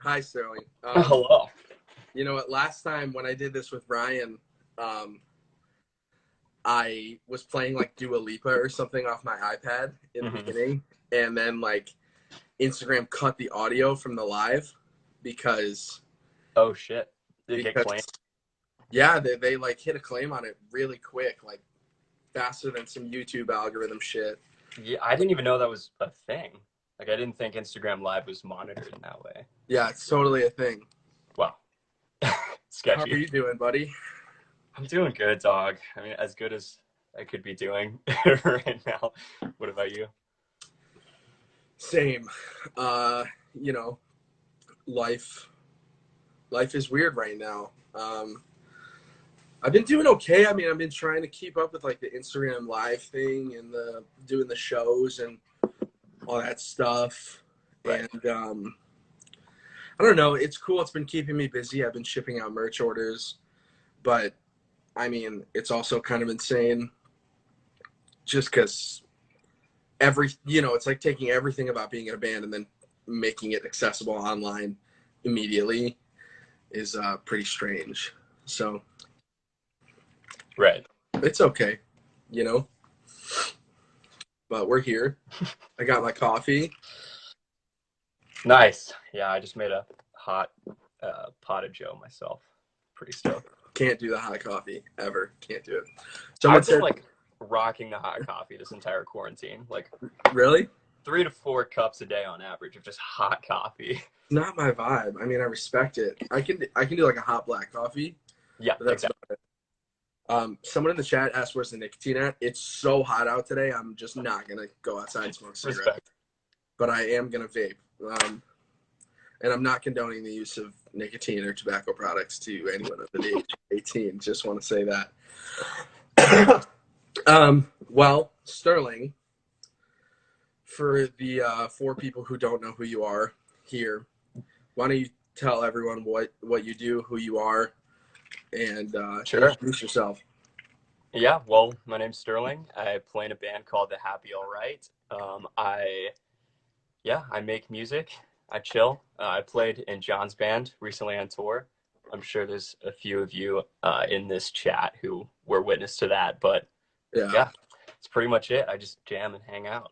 Hi, Sterling. Hello. You know what? Last time when I did this with Ryan, I was playing like Dua Lipa or something off my iPad in the hmm beginning, and then like Instagram cut the audio from the live because Oh shit. Did it get because claimed? yeah, they like hit a claim on it really quick, like faster than some YouTube algorithm shit. Yeah, I didn't even know that was a thing. Like I didn't think Instagram Live was monitored in that way. Yeah, it's totally a thing. Wow. How are Sketchy. you doing, buddy? I'm doing good, dog. I mean, as good as I could be doing right now. What about you? Same. Uh, you know, life life is weird right now. I've been doing okay. I mean, I've been trying to keep up with like the Instagram live thing and the doing the shows and all that stuff. Right. And I don't know. It's cool. It's been keeping me busy. I've been shipping out merch orders, but I mean, it's also kind of insane just because it's like taking everything about being in a band and then making it accessible online immediately is pretty strange. So Right. it's okay, you know, but we're here. I got my coffee. Nice. Yeah, I just made a hot pot of Joe myself. Pretty stoked. Can't do the hot coffee ever. Can't do it. Someone I've been said, like rocking the hot coffee this entire quarantine. Like really? 3 to 4 cups a day on average of just hot coffee. Not my vibe. I mean, I respect it. I can do like a hot black coffee, Yeah, but that's exactly. about it. Someone in the chat asked where's the nicotine at. It's so hot out today. I'm just not gonna go outside and smoke cigarettes, Respect. but I am gonna vape. And I'm not condoning the use of nicotine or tobacco products to anyone under the age of 18. Just want to say that. Well, Sterling, for the four people who don't know who you are here, why don't you tell everyone what you do, who you are, and Sure. introduce yourself. Yeah, well, my name's Sterling. I play in a band called The Happy All Right. I make music. I chill. I played in John's band recently on tour. I'm sure there's a few of you in this chat who were witness to that, but Yeah, yeah, that's pretty much it. I just jam and hang out.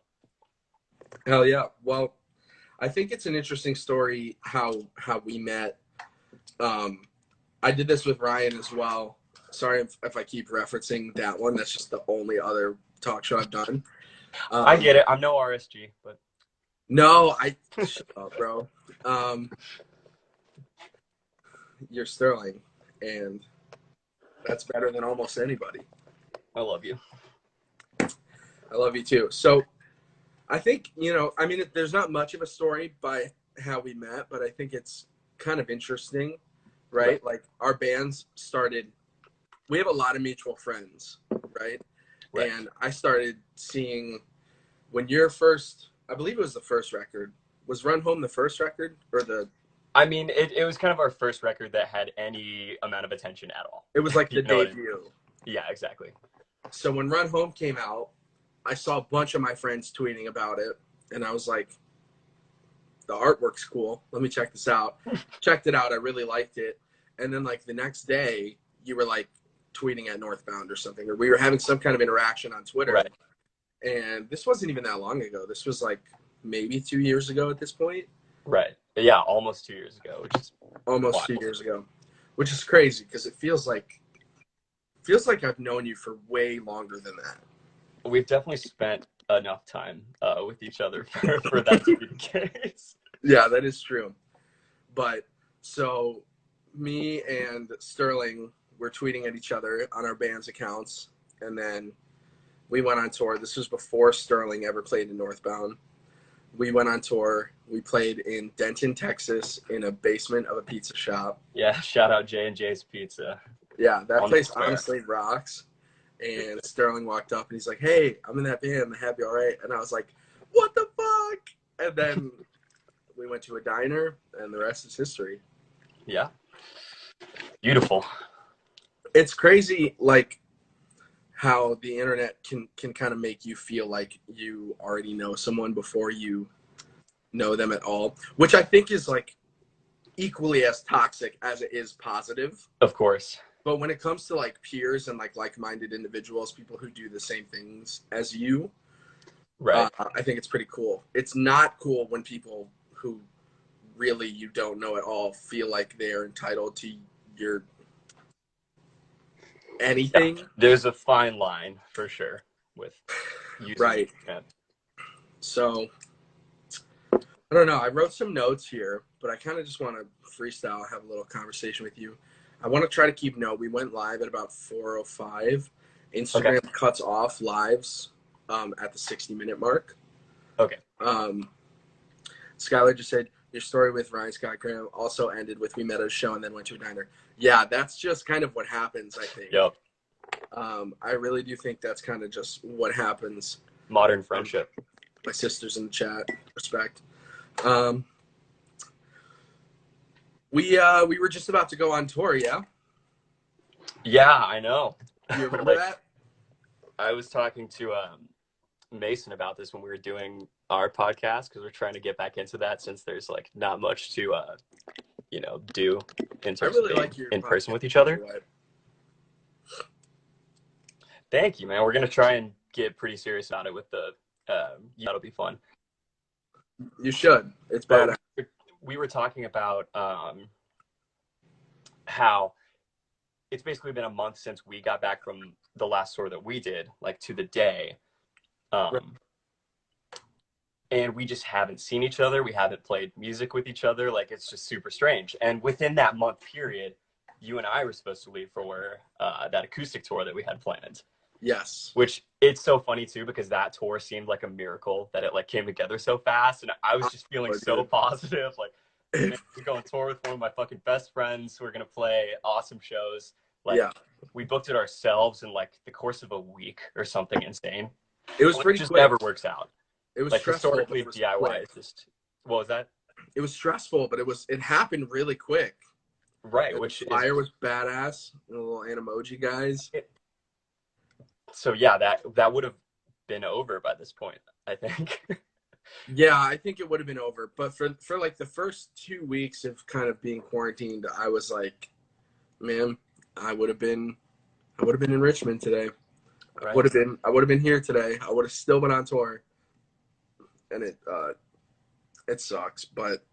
hell yeah. Well, I think it's an interesting story how we met. Um, I did this with Ryan as well. Sorry if I keep referencing that one. That's just the only other talk show I've done. I get it. I'm no RSG, but No, shut up, bro. You're Sterling, and that's better than almost anybody. I love you. I love you too. So I think, I mean, there's not much of a story by how we met, but I think it's kind of interesting, right? Like our bands started, we have a lot of mutual friends, right? Right. And I started seeing when your first, I believe it was the first record, was Run Home the first record or I mean, it was kind of our first record that had any amount of attention at all. it was like the You know what I mean? debut. Yeah, exactly. So when Run Home came out, I saw a bunch of my friends tweeting about it, and I was like, the artwork's cool. Let me check this out. Checked it out. I really liked it. And then like the next day, you were like tweeting at Northbound or something, or we were having some kind of interaction on Twitter. Right. And this wasn't even that long ago. This was like maybe 2 years ago at this point. Right. Yeah, almost 2 years ago, which is Almost wild. 2 years ago, which is crazy because it feels like I've known you for way longer than that. We've definitely spent enough time with each other for that to be the case. Yeah, that is true. But so me and Sterling were tweeting at each other on our band's accounts, and then we went on tour. This was before Sterling ever played in Northbound. We went on tour. We played in Denton, Texas, in a basement of a pizza shop. Yeah, shout out J&J's Pizza. Yeah, that On place the square. honestly rocks. And Sterling walked up and he's like, "Hey, I'm in that band, The Happy All Right." And I was like, "What the fuck?" And then we went to a diner, and the rest is history. Yeah. Beautiful. It's crazy, like, how the internet can kind of make you feel like you already know someone before you know them at all, which I think is like equally as toxic as it is positive. Of course. But when it comes to like peers and like-minded individuals, people who do the same things as you, Right. I think it's pretty cool. It's not cool when people who really you don't know at all feel like they're entitled to your anything. Yeah. There's a fine line for sure with using right. So I don't know. I wrote some notes here, but I kind of just want to freestyle, have a little conversation with you. I want to try to keep note. We went live at about 4:05. Instagram cuts off lives at the 60-minute mark. Okay. Skylar just said, your story with Ryan Scott Graham also ended with we met at a show and then went to a diner. Yeah, that's just kind of what happens, I think. Yep. I really do think that's kind of just what happens. Modern friendship. My sister's in the chat. Respect. We were just about to go on tour, yeah? Yeah, I know. You remember that? I was talking to Mason about this when we were doing our podcast because we're trying to get back into that since there's like not much to do in terms of being in person with each other. Thank you, man. We're gonna try and get pretty serious about it with the that'll be fun. You should. It's bad. We were talking about how it's basically been a month since we got back from the last tour that we did, like to the day. And we just haven't seen each other. We haven't played music with each other. Like, it's just super strange. And within that month period, you and I were supposed to leave for that acoustic tour that we had planned. Yes. Which it's so funny too, because that tour seemed like a miracle that it like came together so fast. And I was just feeling so positive. Like, man, we go on tour with one of my fucking best friends. We're going to play awesome shows. Like, we booked it ourselves in like the course of a week or something insane. It was pretty just quick. Never works out. It was like stressful. Historically, DIY is just, what was that? It was stressful, but it happened really quick. Right. The which flyer was badass. The little Animoji guys. So yeah, that would have been over by this point, I think. Yeah, I think it would have been over. But for like the first 2 weeks of kind of being quarantined, I was like, man, I would have been in Richmond today. Right. I would have been here today. I would have still been on tour. And it sucks, but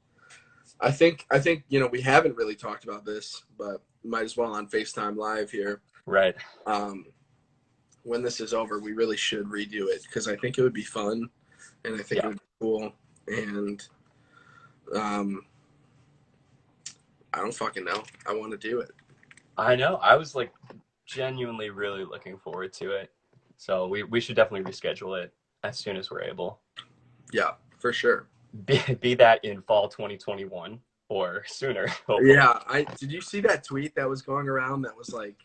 I think we haven't really talked about this, but might as well on FaceTime Live here. Right. When this is over, we really should redo it because I think it would be fun, and I think it would be cool. And I don't fucking know. I want to do it. I know. I was like genuinely really looking forward to it. So we should definitely reschedule it as soon as we're able. Yeah, for sure. Be that in fall 2021 or sooner. Hopefully. Yeah, did you see that tweet that was going around that was like,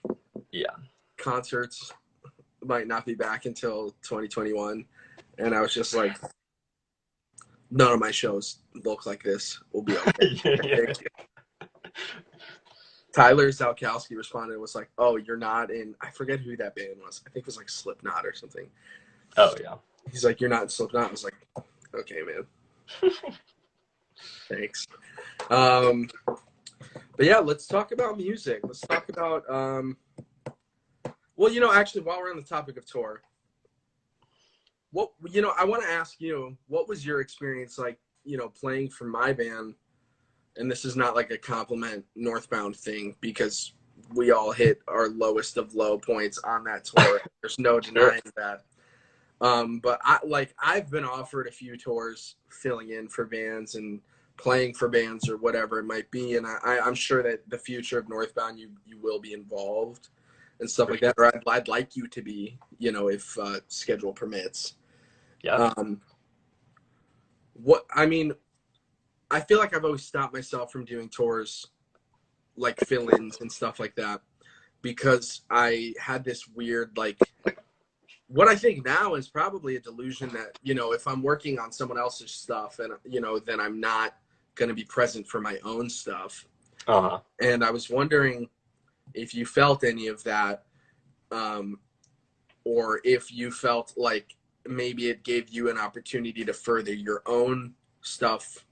concerts might not be back until 2021, and I was just like, none of my shows look like this. We'll be okay. Tyler Zalkowski responded and was like, oh, you're not in, I forget who that band was. I think it was like Slipknot or something. Oh, yeah. He's like, you're not in Slipknot. I was like, okay, man. Thanks. But yeah, let's talk about music. Let's talk about, well, actually, while we're on the topic of tour, I want to ask you, what was your experience like, playing for my band? And this is not like a compliment Northbound thing because we all hit our lowest of low points on that tour. There's no denying that. But I've been offered a few tours filling in for bands and playing for bands or whatever it might be. And I'm sure that the future of Northbound, you will be involved and stuff like that. Or I'd like you to be, if schedule permits. Yeah. I feel like I've always stopped myself from doing tours like fill-ins and stuff like that because I had this weird, like, what I think now is probably a delusion that, if I'm working on someone else's stuff and, then I'm not going to be present for my own stuff. Uh-huh. And I was wondering if you felt any of that, or if you felt like maybe it gave you an opportunity to further your own stuff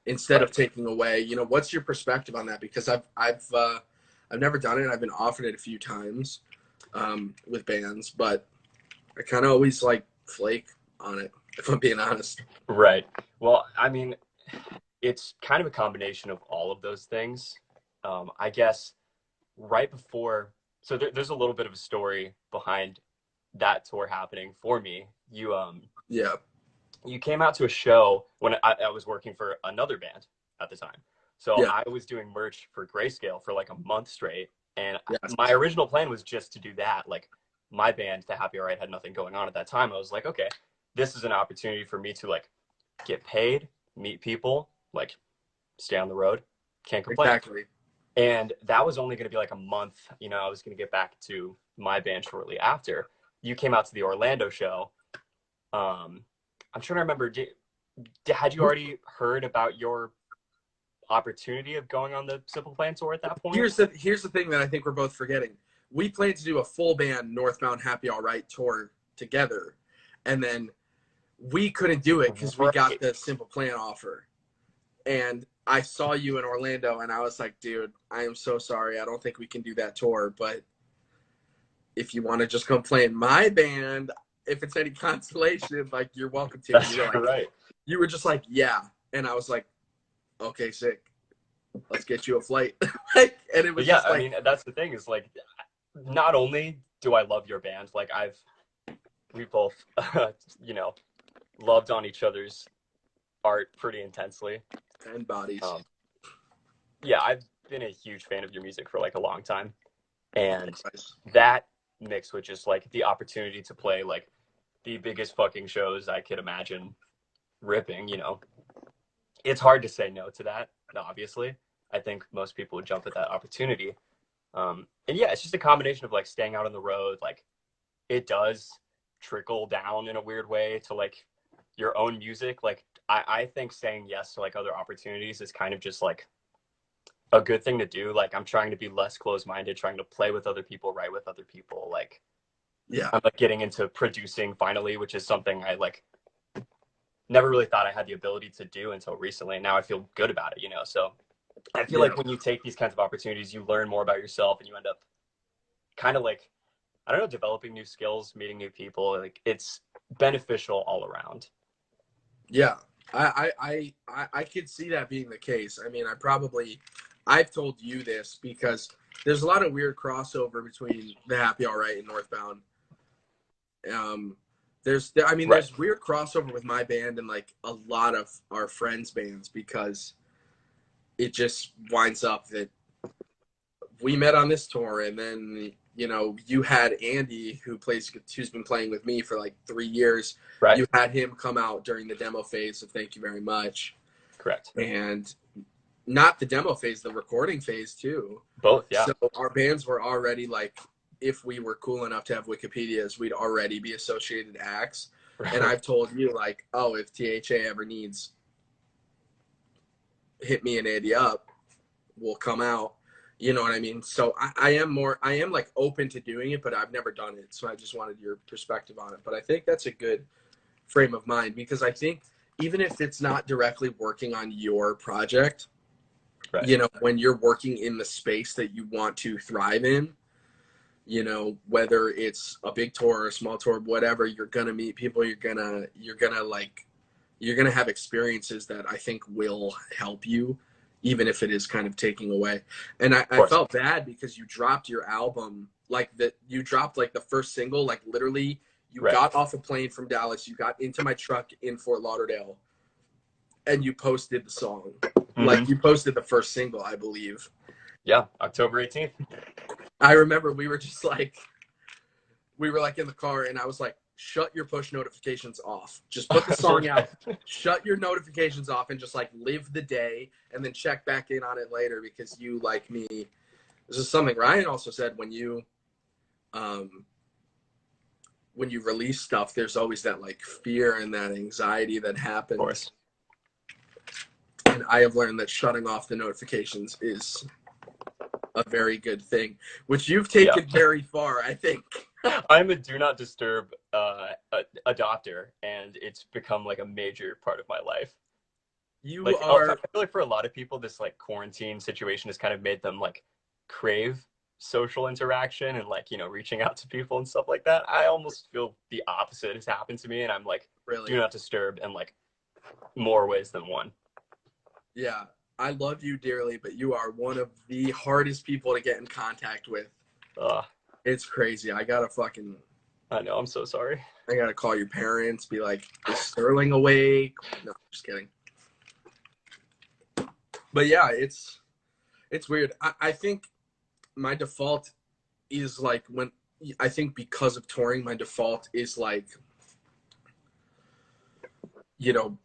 instead of taking away. You know, what's your perspective on that? Because I've never done it. I've been offered it a few times with bands, but I kind of always like flake on it, if I'm being honest. Right. Well, I mean, it's kind of a combination of all of those things. I guess right before, so there's a little bit of a story behind that tour happening for me. Yeah. You came out to a show when I was working for another band at the time. So Yeah. I was doing merch for Grayscale for like a month straight. And Yes. my original plan was just to do that. Like my band, The Happy Alright, had nothing going on at that time. I was like, okay, this is an opportunity for me to like get paid, meet people, like stay on the road. Can't complain. Exactly. And that was only going to be like a month. You know, I was going to get back to my band shortly after. You came out to the Orlando show. I'm trying to remember, had you already heard about your opportunity of going on the Simple Plan tour at that point? Here's the thing that I think we're both forgetting. We planned to do a full band Northbound Happy Alright tour together, and then we couldn't do it because we got the Simple Plan offer. And I saw you in Orlando, and I was like, dude, I am so sorry. I don't think we can do that tour, but if you want to just come play in my band, if it's any consolation, like, you're welcome to. That's like, right. You were just like, yeah. And I was like, okay, sick. Let's get you a flight. And it was I mean, that's the thing is like, not only do I love your band, like we both, you know, loved on each other's art pretty intensely. And bodies. Yeah, I've been a huge fan of your music for like a long time. And that mixed with just like the opportunity to play like the biggest fucking shows I could imagine ripping, you know, it's hard to say no to that, obviously. I think most people would jump at that opportunity. And yeah, it's just a combination of like staying out on the road. Like it does trickle down in a weird way to like your own music. Like I think saying yes to like other opportunities is kind of just like a good thing to do. Like I'm trying to be less closed-minded, trying to play with other people, write with other people. Like, yeah, I'm like getting into producing finally, which is something I like never really thought I had the ability to do until recently. And now I feel good about it, you know? So I feel like when you take these kinds of opportunities, you learn more about yourself and you end up kind of like, I don't know, developing new skills, meeting new people. Like it's beneficial all around. Yeah. I could see that being the case. I mean, I've told you this because there's a lot of weird crossover between the Happy Alright and Northbound. There's weird crossover with my band and like a lot of our friends' bands because it just winds up that we met on this tour, and then, you know, you had Andy who's been playing with me for like 3 years. Right. You had him come out during the demo phase of Thank You Very Much. Correct. And not the demo phase, the recording phase too. Both, yeah. So our bands were already like, if we were cool enough to have Wikipedias, we'd already be associated acts. Right. And I've told you like, oh, if THA ever needs Hit Me and Andy Up, we'll come out. You know what I mean? So I am like open to doing it, but I've never done it. So I just wanted your perspective on it. But I think that's a good frame of mind because I think even if it's not directly working on your project, right, you know, when you're working in the space that you want to thrive in, you know, whether it's a big tour or a small tour, whatever, you're going to meet people, you're going to have experiences that I think will help you, even if it is kind of taking away. And I felt bad because you dropped your album, you dropped like the first single, like literally you right. got off a plane from Dallas, you got into my truck in Fort Lauderdale, and you posted the song. Mm-hmm. Like you posted the first single, I believe. Yeah, October 18th. I remember we were like in the car and I was like, shut your push notifications off. Just put the song out. Shut your notifications off and just like live the day and then check back in on it later because you, like me, this is something Ryan also said when you release stuff, there's always that like fear and that anxiety that happens. Of course. And I have learned that shutting off the notifications is a very good thing, which you've taken very far, I think. I'm a do not disturb adopter, and it's become like a major part of my life. You Like, I are feel like for a lot of people, this like quarantine situation has kind of made them like crave social interaction and like, reaching out to people and stuff like that. I almost feel the opposite has happened to me, and I'm like, do really, not disturb in like more ways than one. yeah. I love you dearly, but you are one of the hardest people to get in contact with. Uh, It's crazy. I know. I'm so sorry. I gotta call your parents, be like, is Sterling awake? No, just kidding. But yeah, it's weird. I think my default is like I think because of touring, my default is like, you know,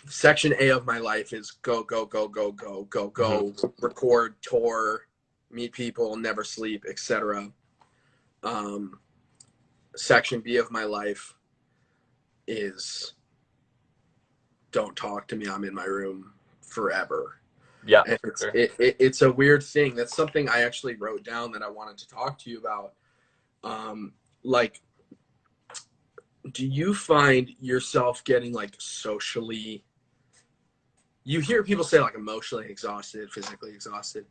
section A of my life is go, go, go, go, go, go, go, record, tour, meet people, never sleep, etc. Section B of my life is don't talk to me. I'm in my room forever. Yeah, And for sure. it's a weird thing. That's something I actually wrote down that I wanted to talk to you about. Like, do you find yourself getting like socially? You hear people say like emotionally exhausted, physically exhausted.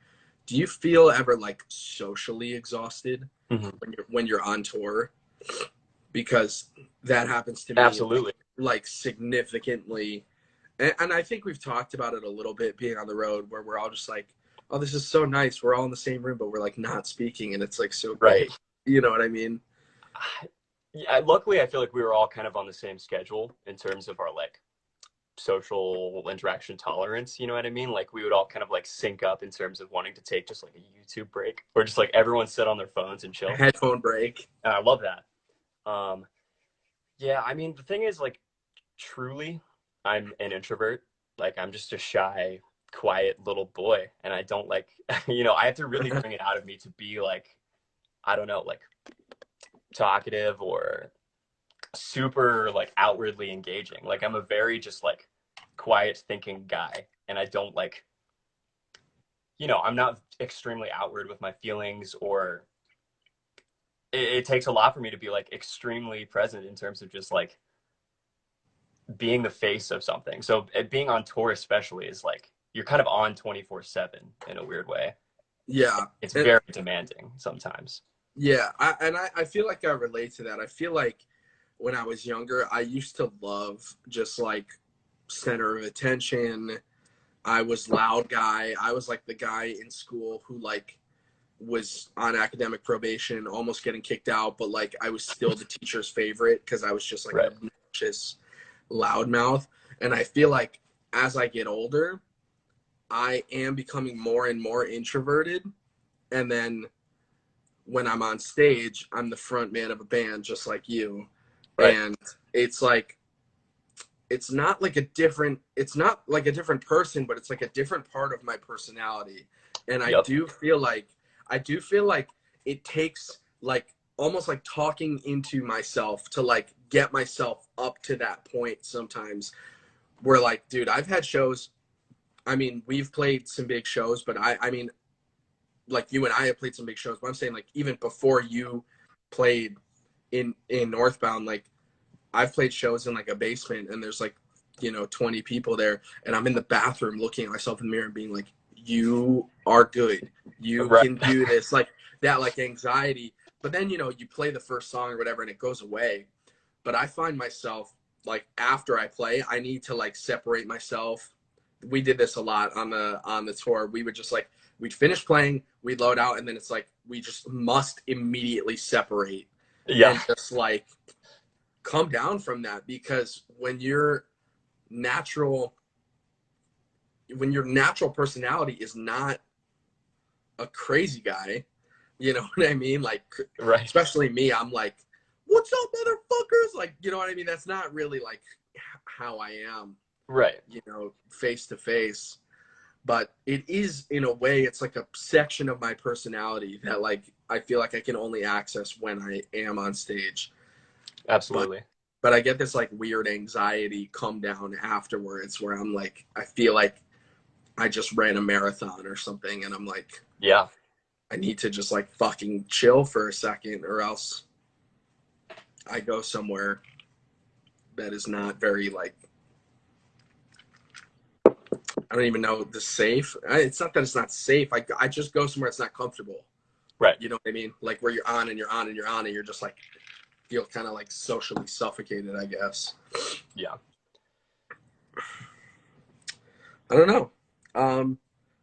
Do you feel ever like socially exhausted when you're on tour? Because that happens to me Absolutely. like significantly. And I think we've talked about it a little bit being on the road where we're all just like, oh, this is so nice. We're all in the same room, but we're like not speaking. And it's like so great. Right. You know what I mean? Yeah, luckily, I feel like we were all kind of on the same schedule in terms of our like social interaction tolerance. You know what I mean? Like we would all kind of like sync up in terms of wanting to take just like a YouTube break or just like everyone sit on their phones and chill. Headphone break. And I love that. Yeah, I mean, the thing is, like, truly, I'm an introvert. Like, I'm just a shy, quiet little boy. And I don't like, I have to really bring it out of me to be like, I don't know, like talkative or super like outwardly engaging. Like, I'm a very just like quiet thinking guy. And I don't like, I'm not extremely outward with my feelings or it takes a lot for me to be like extremely present in terms of just like being the face of something. So being on tour especially is like you're kind of on 24/7 in a weird way. Yeah. It's And very demanding sometimes. yeah. I feel like I relate to that. I feel like when I was younger, I used to love just like center of attention. I was loud guy. I was like the guy in school who like was on academic probation, almost getting kicked out, but like I was still the teacher's favorite because I was just like Right. an obnoxious loudmouth. And I feel like as I get older, I am becoming more and more introverted. And then when I'm on stage, I'm the front man of a band, just like you. Right. And it's like, it's not like it's not like a different person, but it's like a different part of my personality. And Yep. I do feel like it takes like almost like talking into myself to like get myself up to that point sometimes where like, dude, I've had shows. I mean, we've played some big shows, but I mean, like you and I have played some big shows, but I'm saying like even before you played in Northbound, like I've played shows in like a basement and there's like, 20 people there and I'm in the bathroom looking at myself in the mirror and being like, you are good. You Right. can do this. Like that, like anxiety. But then, you play the first song or whatever and it goes away. But I find myself like after I play, I need to like separate myself. We did this a lot on the tour. We would just like, we'd finish playing, we'd load out, and then it's like, we just must immediately separate Yeah. and just like come down from that because when your natural personality is not a crazy guy, you know what I mean? Like, Right. especially me, I'm like, what's up, motherfuckers? Like, you know what I mean? That's not really like how I am, Right. face to face. But it is, in a way, it's like a section of my personality that like I feel like I can only access when I am on stage. Absolutely. But I get this like weird anxiety come down afterwards where I'm like, I feel like I just ran a marathon or something and I'm like, Yeah. I need to just like fucking chill for a second or else I go somewhere that is not very like I don't even know the safe. It's not that it's not safe. I just go somewhere it's not comfortable. Right. You know what I mean? Like where you're on and you're on and you're on and you're just like feel kind of like socially suffocated, I guess. Yeah. I don't know.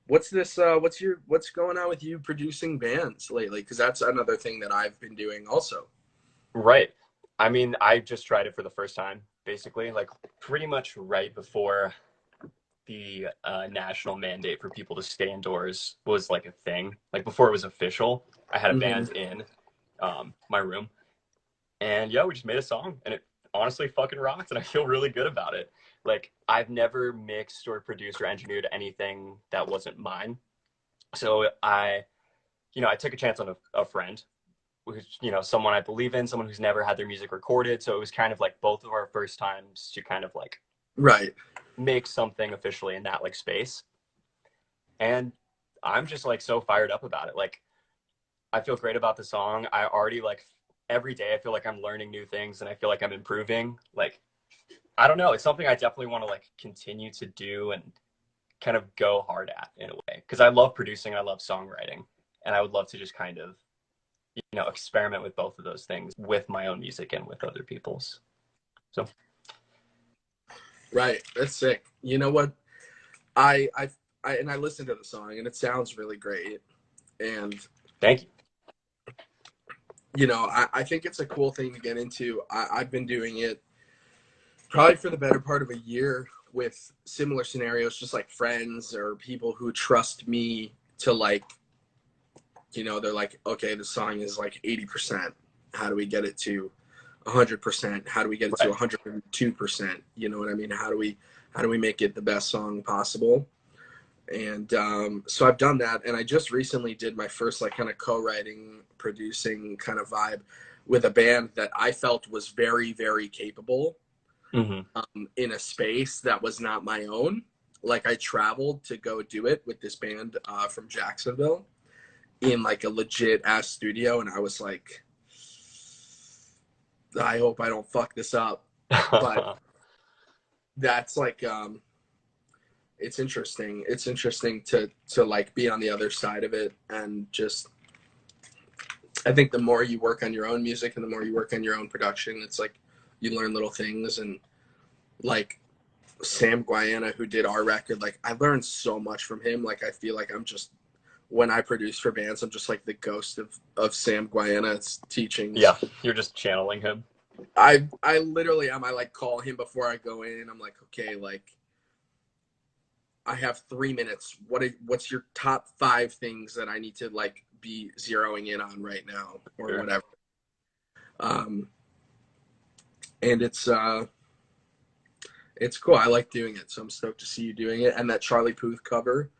What's this? What's going on with you producing bands lately? Because that's another thing that I've been doing also. Right. I mean, I just tried it for the first time, basically, like pretty much right before the national mandate for people to stay indoors was like a thing. Like before it was official, I had a band in my room, and yeah, we just made a song, and it honestly fucking rocks, and I feel really good about it. Like I've never mixed or produced or engineered anything that wasn't mine, so I took a chance on a friend who's someone I believe in, someone who's never had their music recorded, so it was kind of like both of our first times to kind of like Right. make something officially in that like space. And I'm just like so fired up about it. Like I feel great about the song. I already like every day I feel like I'm learning new things and I feel like I'm improving. Like I don't know, it's something I definitely want to like continue to do and kind of go hard at in a way, because I love producing, I love songwriting, and I would love to just kind of experiment with both of those things with my own music and with other people's. So Right. That's sick. You know what? I listened to the song and it sounds really great. And thank you. I think it's a cool thing to get into. I've been doing it probably for the better part of a year with similar scenarios, just like friends or people who trust me to like, they're like, okay, the song is like 80%. How do we get it to 100%? How do we get it to 102%? You know what I mean? How do we make it the best song possible? And so I've done that, and I just recently did my first like kind of co-writing, producing kind of vibe with a band that I felt was very, very capable in a space that was not my own. Like I traveled to go do it with this band from Jacksonville in like a legit ass studio, and I was like, I hope I don't fuck this up. But that's like it's interesting. It's interesting to like be on the other side of it, and just I think the more you work on your own music and the more you work on your own production, it's like you learn little things. And like Sam Guayana, who did our record, like I learned so much from him. Like I feel like I'm just, when I produce for bands, I'm just like the ghost of Sam Guayana's teachings. Yeah, you're just channeling him. I literally am. I like call him before I go in. I'm like, okay, like I have 3 minutes. What's your top 5 things that I need to like be zeroing in on right now or whatever. And it's cool. I like doing it, so I'm stoked to see you doing it. And that Charlie Puth cover.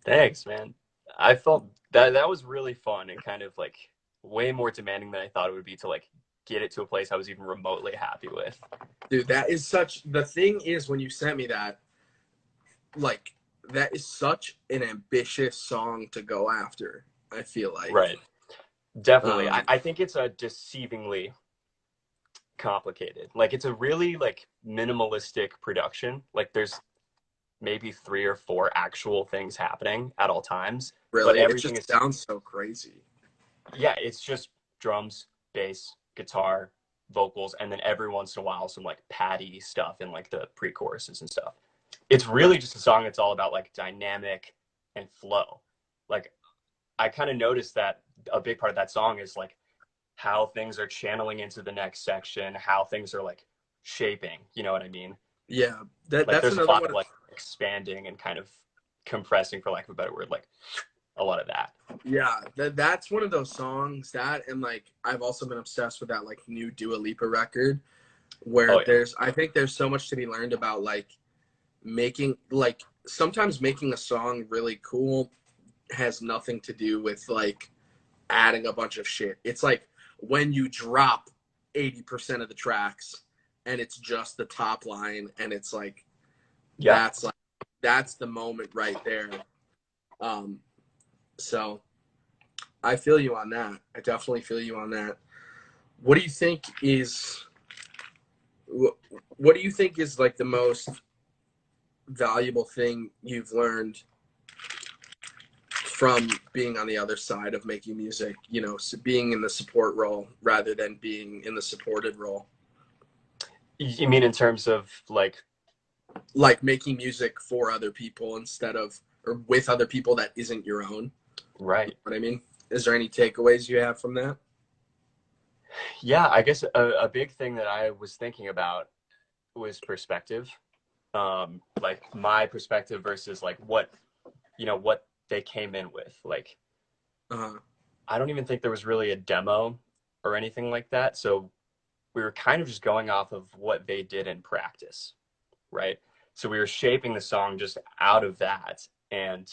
Thanks, man. I felt that was really fun and kind of like way more demanding than I thought it would be to like get it to a place I was even remotely happy with. Dude, that is the thing is when you sent me that, like that is such an ambitious song to go after, I feel like. Right. Definitely. I think it's a deceivingly complicated. Like it's a really like minimalistic production. Like there's maybe 3 or 4 actual things happening at all times. Really? But everything it just sounds so crazy. Yeah, it's just drums, bass, guitar, vocals, and then every once in a while some like patty stuff in like the pre-choruses and stuff. It's really just a song that's all about like dynamic and flow. Like I kind of noticed that a big part of that song is like how things are channeling into the next section, how things are like shaping, you know what I mean? Yeah, Like that's there's a another lot one. of like expanding and kind of compressing, for lack of a better word, like a lot of that. Yeah, that's one of those songs that, and like I've also been obsessed with that like new Dua Lipa record where I think there's so much to be learned about like making, like sometimes making a song really cool has nothing to do with like adding a bunch of shit. It's like when you drop 80% of the tracks and it's just the top line, and it's like that's the moment right there. So I feel you on that. I definitely feel you on that. What do you think is like the most valuable thing you've learned from being on the other side of making music, you know, being in the support role rather than being in the supported role? You mean in terms of like making music for other people instead of, or with other people that isn't your own? right? You know what I mean? Is there any takeaways you have from that? Yeah, I guess a big thing that I was thinking about was perspective. Like my perspective versus like what, you know, what they came in with. Like, Uh-huh. I don't even think there was really a demo or anything like that. So we were kind of just going off of what they did in practice, right? So we were shaping the song just out of that. And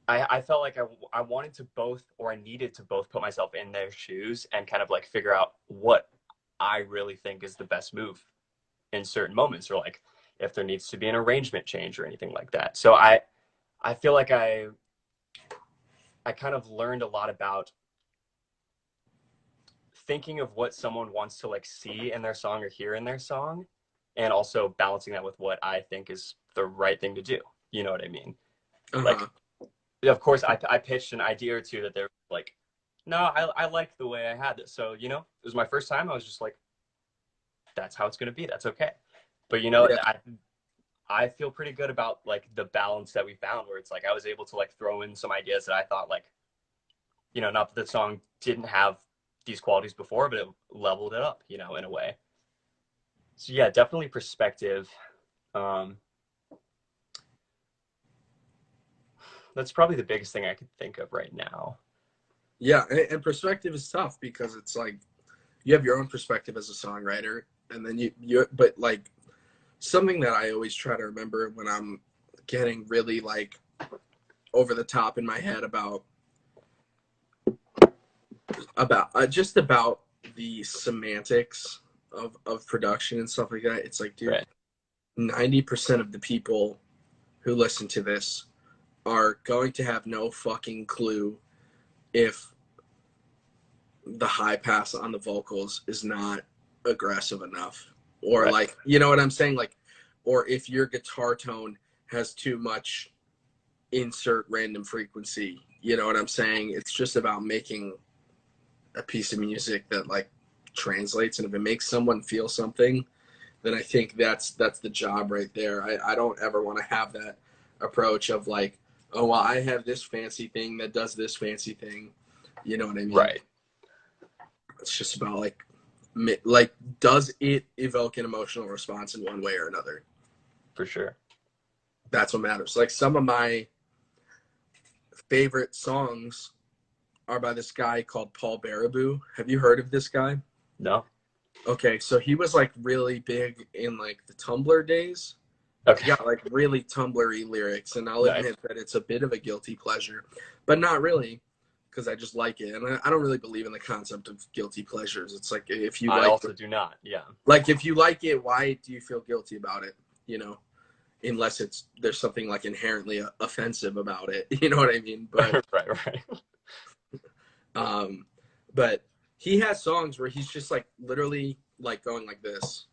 I felt like I wanted to both, or I needed to both put myself in their shoes and kind of like figure out what I really think is the best move in certain moments, or like if there needs to be an arrangement change or anything like that. So I feel like I kind of learned a lot about thinking of what someone wants to like see in their song or hear in their song, and also balancing that with what I think is the right thing to do. You know what I mean? Like, Uh-huh. of course, I pitched an idea or two that they're like, no, I like the way I had this. So, you know, it was my first time. I was just like, that's how it's going to be. That's okay. But, you know, Yeah. I feel pretty good about like the balance that we found, where it's like I was able to like throw in some ideas that I thought like, you know, not that the song didn't have these qualities before, but it leveled it up, you know, in a way. So yeah, definitely perspective. Um, that's probably the biggest thing I could think of right now. Yeah, and perspective is tough because it's like you have your own perspective as a songwriter, and then but like something that I always try to remember when I'm getting really like over the top in my head about just about the semantics of production and stuff like that. It's like, dude, Right. 90% of the people who listen to this are going to have no fucking clue if the high pass on the vocals is not aggressive enough, or Right. like, you know what I'm saying, like, or if your guitar tone has too much insert random frequency. You know what I'm saying? It's just about making a piece of music that like translates, and if it makes someone feel something, then I think that's the job right there. I don't ever want to have that approach of like, oh well, I have this fancy thing that does this fancy thing. You know what I mean? Right. It's just about like does it evoke an emotional response in one way or another? For sure. That's what matters. Like some of my favorite songs are by this guy called Paul Baraboo. Have you heard of this guy? No. Okay, so he was like really big in like the Tumblr days. He Okay. got like really Tumblr-y lyrics, and I'll Nice. admit that it's a bit of a guilty pleasure, but not really, because I just like it, and I don't really believe in the concept of guilty pleasures. It's like if you I like, also do not. Yeah. like if you like it, why do you feel guilty about it? You know, unless there's something like inherently offensive about it. You know what I mean? But Right. Right. um, but he has songs where he's just like literally like going like this,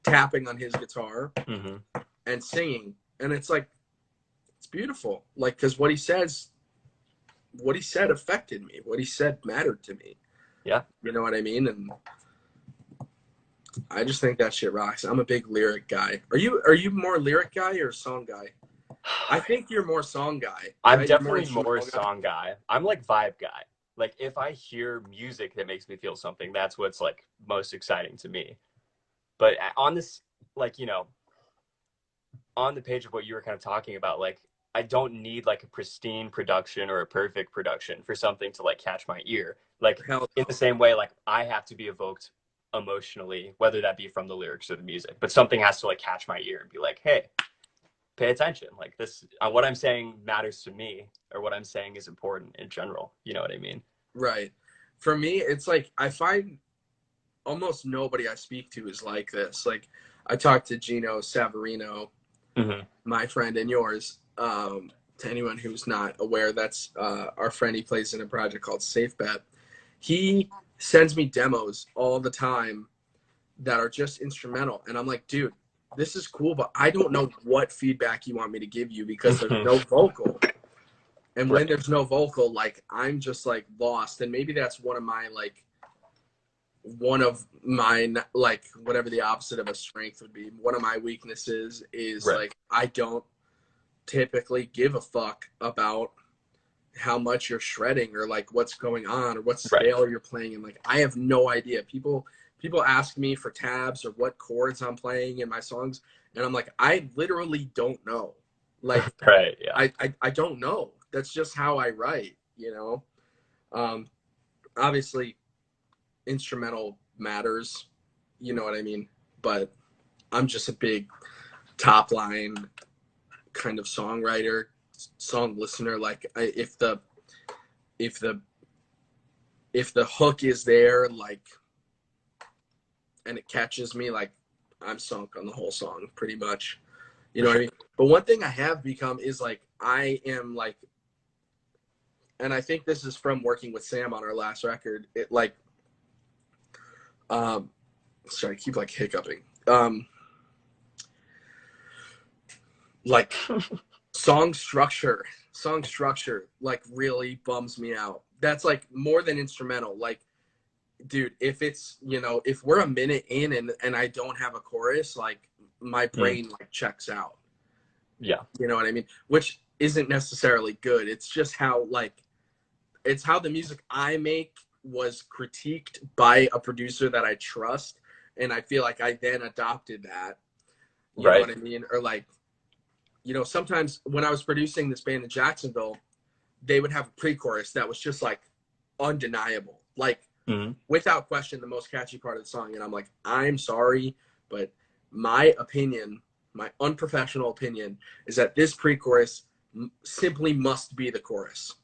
tapping on his guitar Mm-hmm. and singing, and it's like it's beautiful. Like because what he said affected me. What he said mattered to me. Yeah. You know what I mean? And I just think that shit rocks. I'm a big lyric guy. Are you more lyric guy or song guy? I think you're more song guy, I'm right? You're more definitely more a instrumental guy. song guy. I'm like vibe guy. Like if I hear music that makes me feel something, that's what's like most exciting to me. But on this, like, you know, on the page of what you were kind of talking about, like I don't need like a pristine production or a perfect production for something to like catch my ear. Like Hell in no. the same way, like I have to be evoked emotionally, whether that be from the lyrics or the music, but something has to like catch my ear and be like, hey, pay attention. Like this, what I'm saying matters to me, or what I'm saying is important in general. You know what I mean? Right. For me, it's like I find almost nobody I speak to is like this. Like I talked to Gino Savarino, Mm-hmm. my friend and yours. To anyone who's not aware, that's our friend. He plays in a project called Safe Bet. He sends me demos all the time that are just instrumental, and I'm like, dude, this is cool, but I don't know what feedback you want me to give you because there's no vocal. And when there's no vocal, like, I'm just, like, lost. And maybe that's one of my, like, whatever the opposite of a strength would be. One of my weaknesses is, like, I don't typically give a fuck about how much you're shredding or, like, what's going on or what scale you're playing. And, like, I have no idea. People ask me for tabs or what chords I'm playing in my songs. And I'm like, I literally don't know. Like, I don't know. That's just how I write, you know? Obviously, instrumental matters, you know what I mean? But I'm just a big top line kind of songwriter, song listener. Like, if the hook is there, like, and it catches me, like, I'm sunk on the whole song pretty much. You know what I mean? But one thing I have become is, like, I am, like, and I think this is from working with Sam on our last record. It, like, sorry, I keep, like, hiccuping. Like, song structure, like, really bums me out. That's, like, more than instrumental. Like, dude, if it's, you know, if we're a minute in and I don't have a chorus, like, my brain, like, checks out. Yeah. You know what I mean? Which isn't necessarily good. It's just how, like, it's how the music I make was critiqued by a producer that I trust. And I feel like I then adopted that. You know what I mean? Or, like, you know, sometimes when I was producing this band in Jacksonville, they would have a pre-chorus that was just, like, undeniable. Like, without question, the most catchy part of the song. And I'm like, I'm sorry, but my opinion, my unprofessional opinion, is that this pre-chorus simply must be the chorus.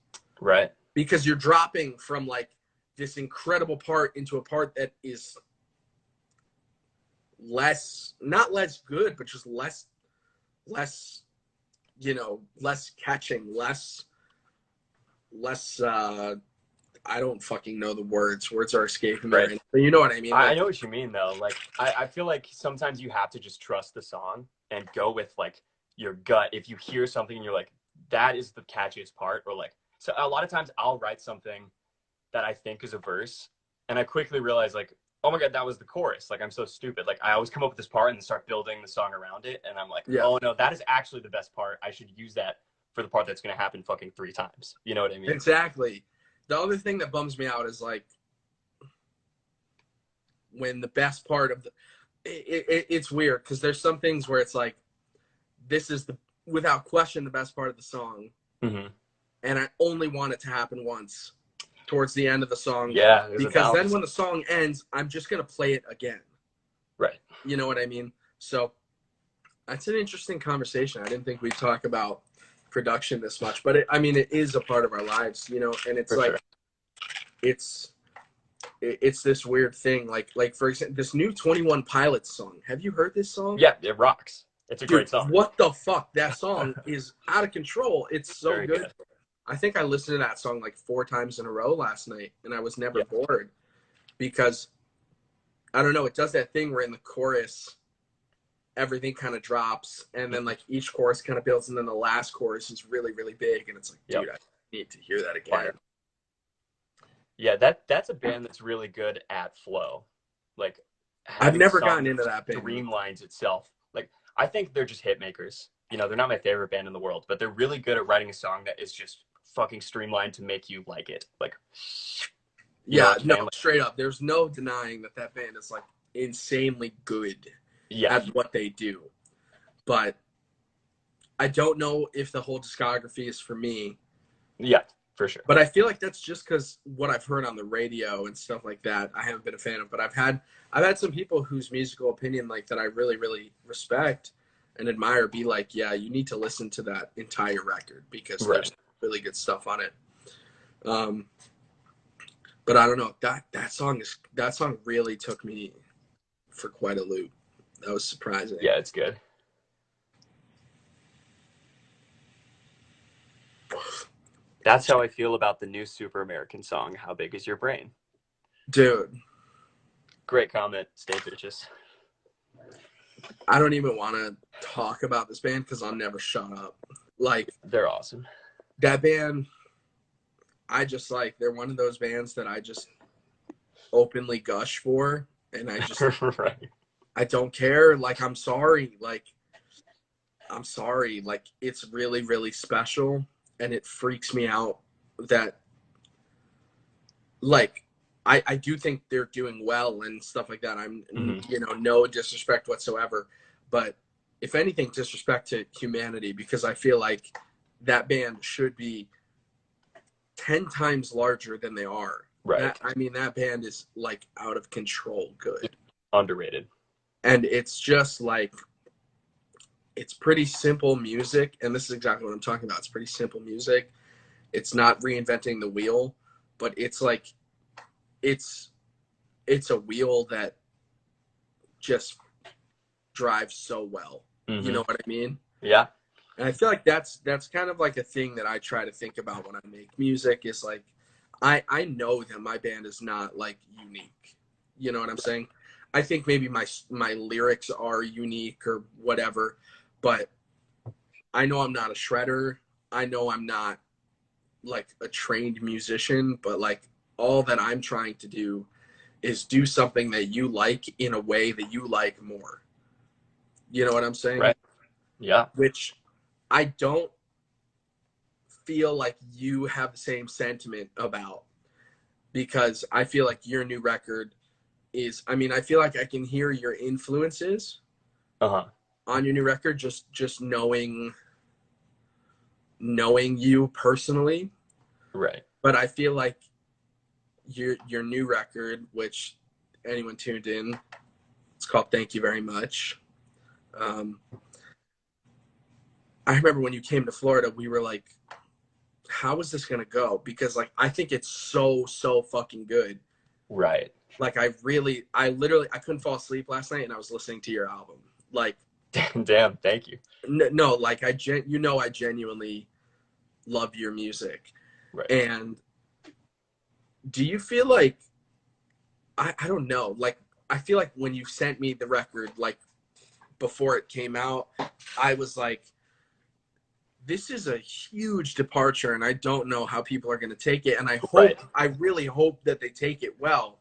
Right. Because you're dropping from, like, this incredible part into a part that is not less good, but just less, you know, less catching, less, I don't fucking know the words. Words are escaping me. Right. But you know what I mean? Like, I know what you mean, though. Like, I feel like sometimes you have to just trust the song and go with, like, your gut. If you hear something and you're like, that is the catchiest part, or, like, so a lot of times I'll write something that I think is a verse, and I quickly realize, like, oh my God, that was the chorus. Like, I'm so stupid. Like, I always come up with this part and start building the song around it, and I'm like, oh no, that is actually the best part. I should use that for the part that's going to happen fucking 3 times. You know what I mean? Exactly. The other thing that bums me out is, like, when the best part of it's weird because there's some things where it's like, this is without question the best part of the song. And I only want it to happen once towards the end of the song. Yeah. Because then when the song ends, I'm just going to play it again. Right. You know what I mean? So that's an interesting conversation. I didn't think we'd talk about production this much, but I mean, it is a part of our lives, you know, and it's it's this weird thing. Like, for example, this new 21 Pilots song. Have you heard this song? Yeah, it rocks. It's a great song. What the fuck? That song is out of control. It's so good. I think I listened to that song like 4 times in a row last night, and I was never bored because, I don't know, it does that thing where in the chorus, everything kind of drops, and then, like, each chorus kind of builds, and then the last chorus is really, really big, and it's like, dude, I need to hear that again. Yeah, that's a band that's really good at flow. Like, I've never gotten into that band. Streamlines itself. Like, I think they're just hit makers. You know, they're not my favorite band in the world, but they're really good at writing a song that is just fucking streamlined to make you like it. Like, straight up. There's no denying that band is, like, insanely good at what they do. But I don't know if the whole discography is for me. Yeah, for sure. But I feel like that's just because what I've heard on the radio and stuff like that, I haven't been a fan of. But I've had some people whose musical opinion, like, that I really, really respect and admire, be like, yeah, you need to listen to that entire record because there's really good stuff on it. But I don't know, that song really took me for quite a loop. That was surprising. Yeah, it's good. That's how I feel about the new Super American song, How Big Is Your Brain? Dude. Great comment. Stay bitches. I don't even want to talk about this band because I'll never shut up. Like, They're awesome. that band, I just like, they're one of those bands that I just openly gush for, and I just, Right. I don't care. Like, I'm sorry. Like, it's really, really special, and it freaks me out that, like, I do think they're doing well and stuff like that. I'm, you know, no disrespect whatsoever, but if anything, disrespect to humanity, because I feel like that band should be 10 times larger than they are. Right. I mean, that band is like out of control good. Underrated. And it's just like, it's pretty simple music. And this is exactly what I'm talking about. It's pretty simple music. It's not reinventing the wheel, but it's like, it's a wheel that just drives so well. You know what I mean? Yeah. And I feel like that's kind of like a thing that I try to think about when I make music, is like, I know that my band is not like unique. You know what I'm saying? I think maybe my lyrics are unique or whatever, but I know I'm not a shredder. I know I'm not like a trained musician, but like, all that I'm trying to do is do something that you like in a way that you like more. You know what I'm saying? Right. Yeah. Which I don't feel like you have the same sentiment about, because I feel like your new record is, I mean, I feel like I can hear your influences on your new record, just knowing you personally. Right. But I feel like your new record, which anyone tuned in, it's called Thank You Very Much. I remember when you came to Florida, we were like, how is this gonna go? Because like, I think it's so fucking good. Right. Like, I literally I couldn't fall asleep last night, and I was listening to your album. Like, damn, thank you. No, like, I genuinely love your music. Right. And do you feel like, I don't know, like, I feel like when you sent me the record, like, before it came out, I was like, this is a huge departure, and I don't know how people are going to take it. And I really hope that they take it well.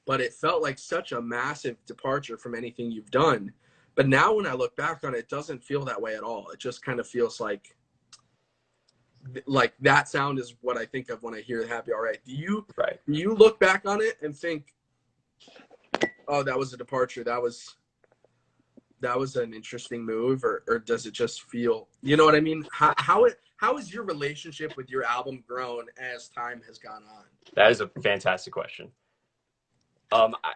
But it felt like such a massive departure from anything you've done. But now when I look back on it, it doesn't feel that way at all. It just kind of feels like that sound is what I think of when I hear Happy All Right. Do you look back on it and think, oh, that was a departure, that was an interesting move, or does it just feel, you know what I mean? How has your relationship with your album grown as time has gone on? That is a fantastic question.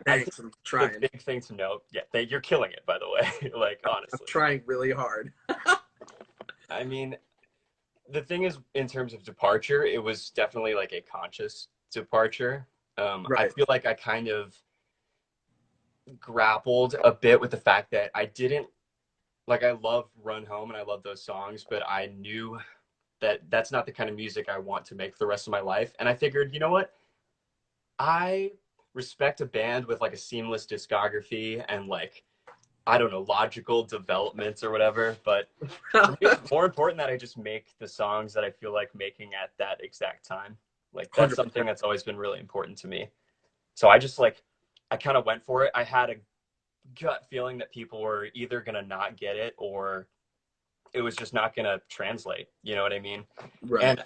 Thanks, I'm trying. The big thing to note, you're killing it, by the way. Like, honestly, I'm trying really hard. I mean, the thing is, in terms of departure, it was definitely like a conscious departure. I feel like I kind of grappled a bit with the fact that I didn't, like, I love Run Home and I love those songs, but I knew that that's not the kind of music I want to make for the rest of my life. And I figured, you know what? I respect a band with like a seamless discography and, like, I don't know, logical developments or whatever, but for me, it's more important that I just make the songs that I feel like making at that exact time. Like, that's 100%. something that's always been really important to me. So I just, like, I kind of went for it. I had a gut feeling that people were either going to not get it or it was just not going to translate. You know what I mean? Right. And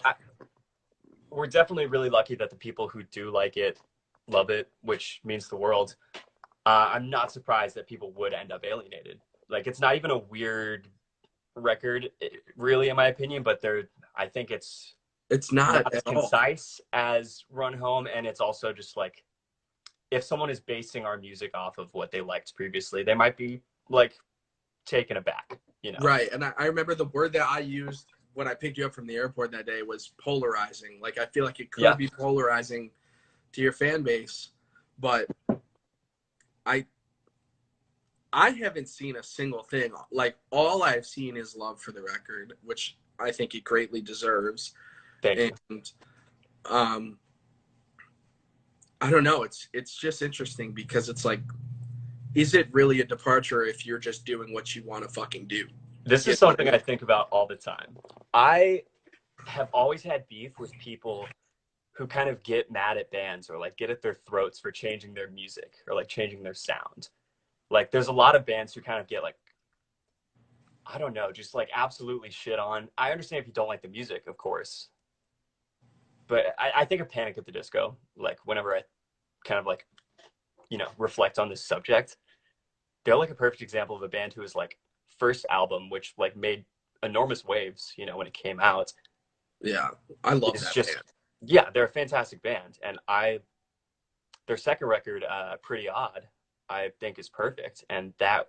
we're definitely really lucky that the people who do like it love it, which means the world. I'm not surprised that people would end up alienated. Like, it's not even a weird record, really, in my opinion, but I think it's not as concise as Run Home, and it's also just like, if someone is basing our music off of what they liked previously, they might be like taken aback, you know? Right. And I remember the word that I used when I picked you up from the airport that day was polarizing. Like, I feel like it could be polarizing to your fan base, but I haven't seen a single thing. Like, all I've seen is love for the record, which I think it greatly deserves. Thank you. I don't know. It's just interesting because it's like, is it really a departure if you're just doing what you want to fucking do? This is something I think about all the time. I have always had beef with people who kind of get mad at bands or like get at their throats for changing their music or like changing their sound. Like there's a lot of bands who kind of get like, I don't know, just like absolutely shit on. I understand if you don't like the music, of course. But I think of Panic at the Disco, like whenever I kind of like, you know, reflect on this subject. They're like a perfect example of a band who was like first album, which like made enormous waves, you know, when it came out. Yeah, I love that band. Yeah, they're a fantastic band. And their second record, Pretty Odd, I think is perfect. And that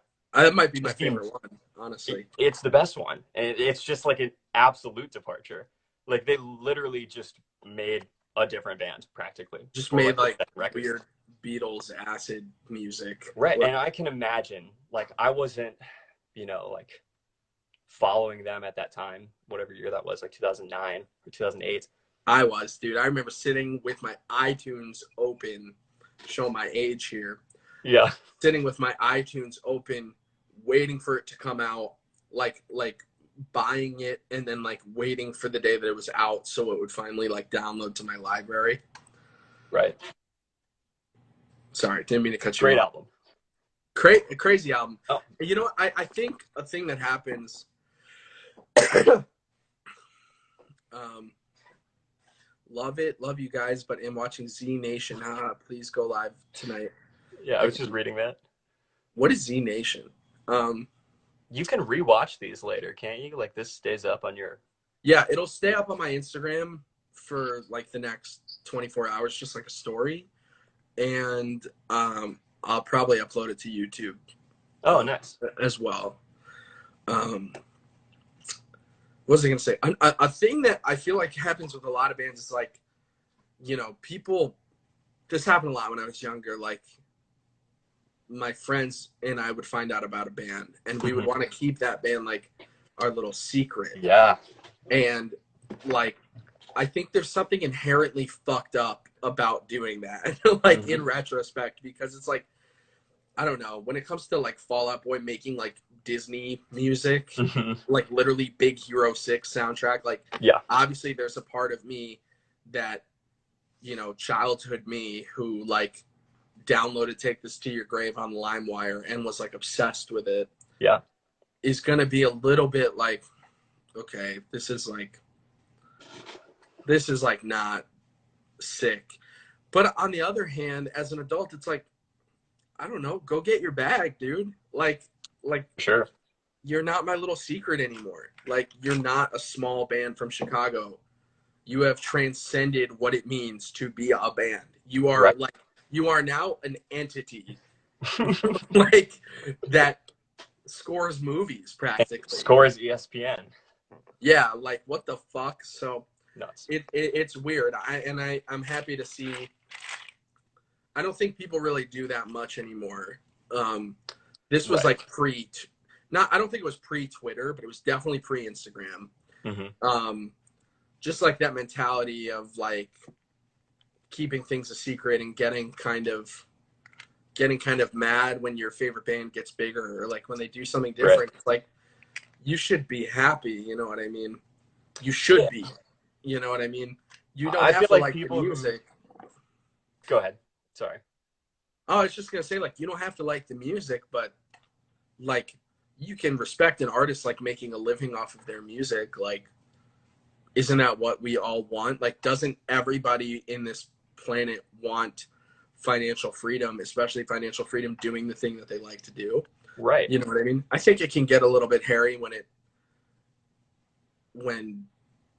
might be my favorite one, honestly. It's the best one. And it's just like an absolute departure. Like they literally just made a different band practically. Just made like weird Beatles acid music. Right. And I can imagine, like, I wasn't, you know, like following them at that time, whatever year that was, like 2009 or 2008. I was, dude. I remember sitting with my iTunes open, show my age here. Yeah. Sitting with my iTunes open, waiting for it to come out, like buying it and then like waiting for the day that it was out so it would finally like download to my library. Right. Sorry, didn't mean to cut you Great off. album. Crazy album. Oh. You know what? I think a thing that happens love you guys, but am watching Z Nation. Please go live tonight. Yeah, I was just reading that. What is Z Nation? You can rewatch these later, can't you? Like this stays up on your... Yeah, it'll stay up on my Instagram for like the next 24 hours, just like a story. And I'll probably upload it to YouTube. Oh, nice. As well. What was I going to say? A thing that I feel like happens with a lot of bands is like, you know, people, this happened a lot when I was younger, like my friends and I would find out about a band and we would want to keep that band like our little secret. Yeah. And like, I think there's something inherently fucked up about doing that, like in retrospect, because it's like, I don't know, when it comes to like Fall Out Boy making like Disney music, like literally Big Hero 6 soundtrack, like yeah, obviously there's a part of me that, you know, childhood me who like downloaded Take This to Your Grave on LimeWire and was like obsessed with it. Yeah. Is going to be a little bit like, okay, this is like not sick. But on the other hand, as an adult, it's like, I don't know, go get your bag, dude. Like sure. You're not my little secret anymore. Like, you're not a small band from Chicago. You have transcended what it means to be a band. You are right. Like, you are now an entity like that scores movies practically. Scores ESPN. Yeah, like what the fuck? So nuts. It's weird. I'm happy to see. I don't think people really do that much anymore. This was like I don't think it was pre-Twitter, but it was definitely pre-Instagram. Just like that mentality of like keeping things a secret and getting kind of mad when your favorite band gets bigger, or like when they do something different. Right. It's like, you should be happy, you know what I mean? You should be, you know what I mean? You don't have to like the music. Go ahead. Sorry. Oh, I was just gonna say, like, you don't have to like the music, but like you can respect an artist like making a living off of their music. Like, isn't that what we all want? Like, doesn't everybody in this planet want financial freedom, especially financial freedom doing the thing that they like to do? Right. You know what I mean? I think it can get a little bit hairy when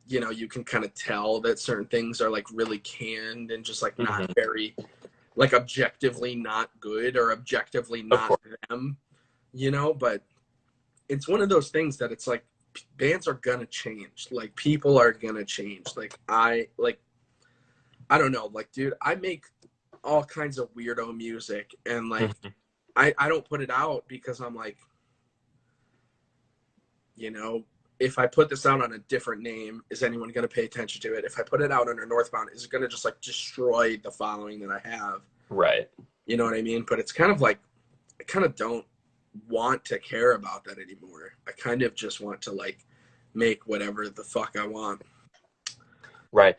you know, you can kind of tell that certain things are like really canned and just like not very, like, objectively not good or objectively not them, you know. But it's one of those things that it's like, bands are gonna change, like people are gonna change. Like I don't know, like, dude, I make all kinds of weirdo music, and like I don't put it out because I'm like, you know, if I put this out on a different name, is anyone going to pay attention to it? If I put it out under Northbound, is it going to just like destroy the following that I have? Right. You know what I mean? But it's kind of like, I kind of don't want to care about that anymore. I kind of just want to like make whatever the fuck I want. Right.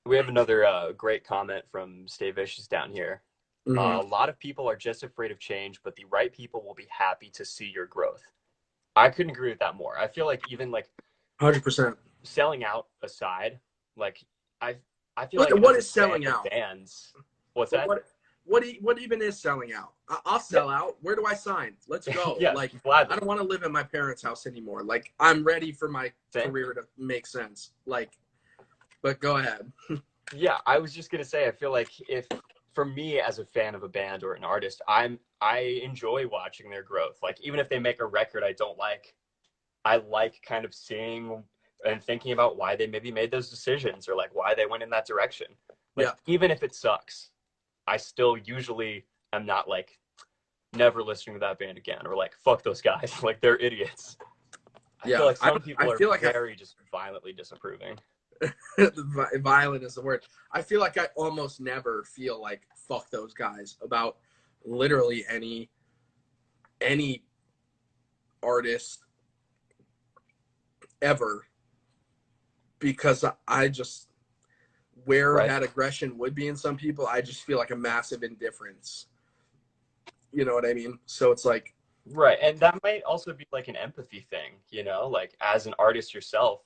We have another great comment from Stay Vicious down here. Mm-hmm. A lot of people are just afraid of change, but the right people will be happy to see your growth. I couldn't agree with that more. I feel like even like 100%. selling out aside, like I feel like What as is a fan selling of out? bands, what's that? What even is selling out? I'll sell out. Where do I sign? Let's go. Yeah, like gladly. I don't want to live in my parents' house anymore. Like I'm ready for my Same. career to make sense. Like, but go ahead. Yeah, I was just gonna say, I feel like if for me as a fan of a band or an artist, I enjoy watching their growth. Like even if they make a record I don't like, I like kind of seeing and thinking about why they maybe made those decisions or like why they went in that direction. Like Yeah. even if it sucks, I still usually am not like never listening to that band again or like fuck those guys. Like they're idiots. I Yeah. feel like some people I feel are like very just violently disapproving. Violent is the word. I feel like I almost never feel like fuck those guys about literally any artist ever, because I just where Right. that aggression would be in some people, I just feel like a massive indifference. You know what I mean? So it's like, Right. And that might also be like an empathy thing, you know, like as an artist yourself,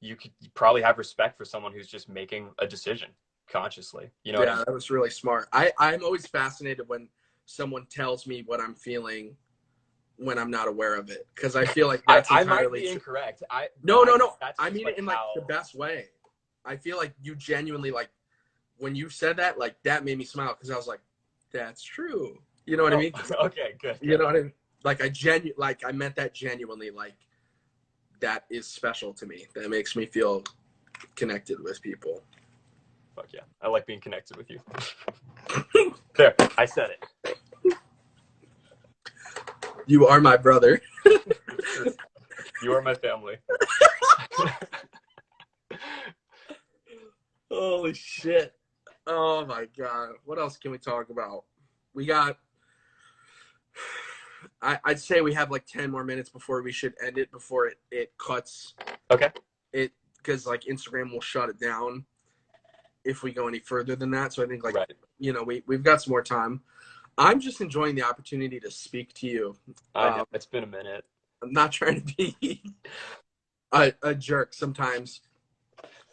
you could probably have respect for someone who's just making a decision consciously. You know what I yeah, mean? that was really smart. I'm always fascinated when someone tells me what I'm feeling when I'm not aware of it, because I feel like that's I might entirely be true. incorrect. No. That's I just mean like it in like how the best way. I feel like you genuinely, like when you said that, like that made me smile, because I was like, that's true. You know what I mean? Okay, good. You know what I mean? Like I meant that genuinely. Like that is special to me. That makes me feel connected with people. Fuck yeah. I like being connected with you. There, I said it. You are my brother. You are my family. Holy shit. Oh my God. What else can we talk about? We got, I'd say we have like 10 more minutes before we should end it, before it cuts. Okay. Because like Instagram will shut it down if we go any further than that. So I think like, Right. you know, we've got some more time. I'm just enjoying the opportunity to speak to you. I know. It's been a minute. I'm not trying to be a jerk sometimes,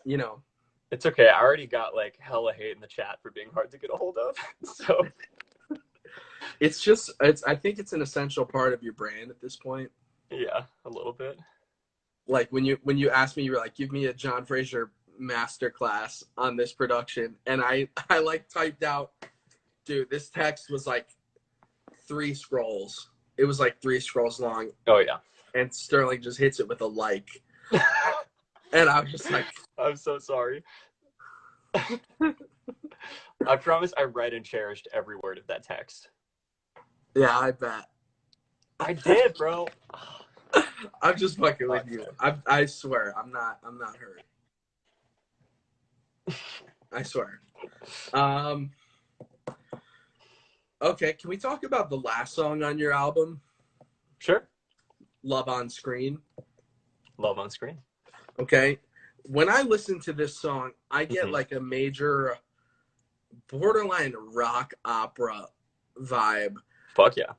you know. It's okay. I already got like hella hate in the chat for being hard to get a hold of. So I think it's an essential part of your brand at this point. yeah, a little bit. Like when you asked me, you were like, give me a John Fraser masterclass on this production. And I like typed out, dude, this text was like 3 scrolls. It was like 3 scrolls long. Oh yeah. And Sterling just hits it with a like. And I was just like, I'm so sorry. I promise I read and cherished every word of that text. yeah, I bet. I did, bro. I'm just fucking with you. I swear, I'm not hurt. I swear. Okay, can we talk about the last song on your album? Sure. Love on Screen. Love on Screen. Okay. When I listen to this song, I get like a major borderline rock opera vibe. Fuck yeah.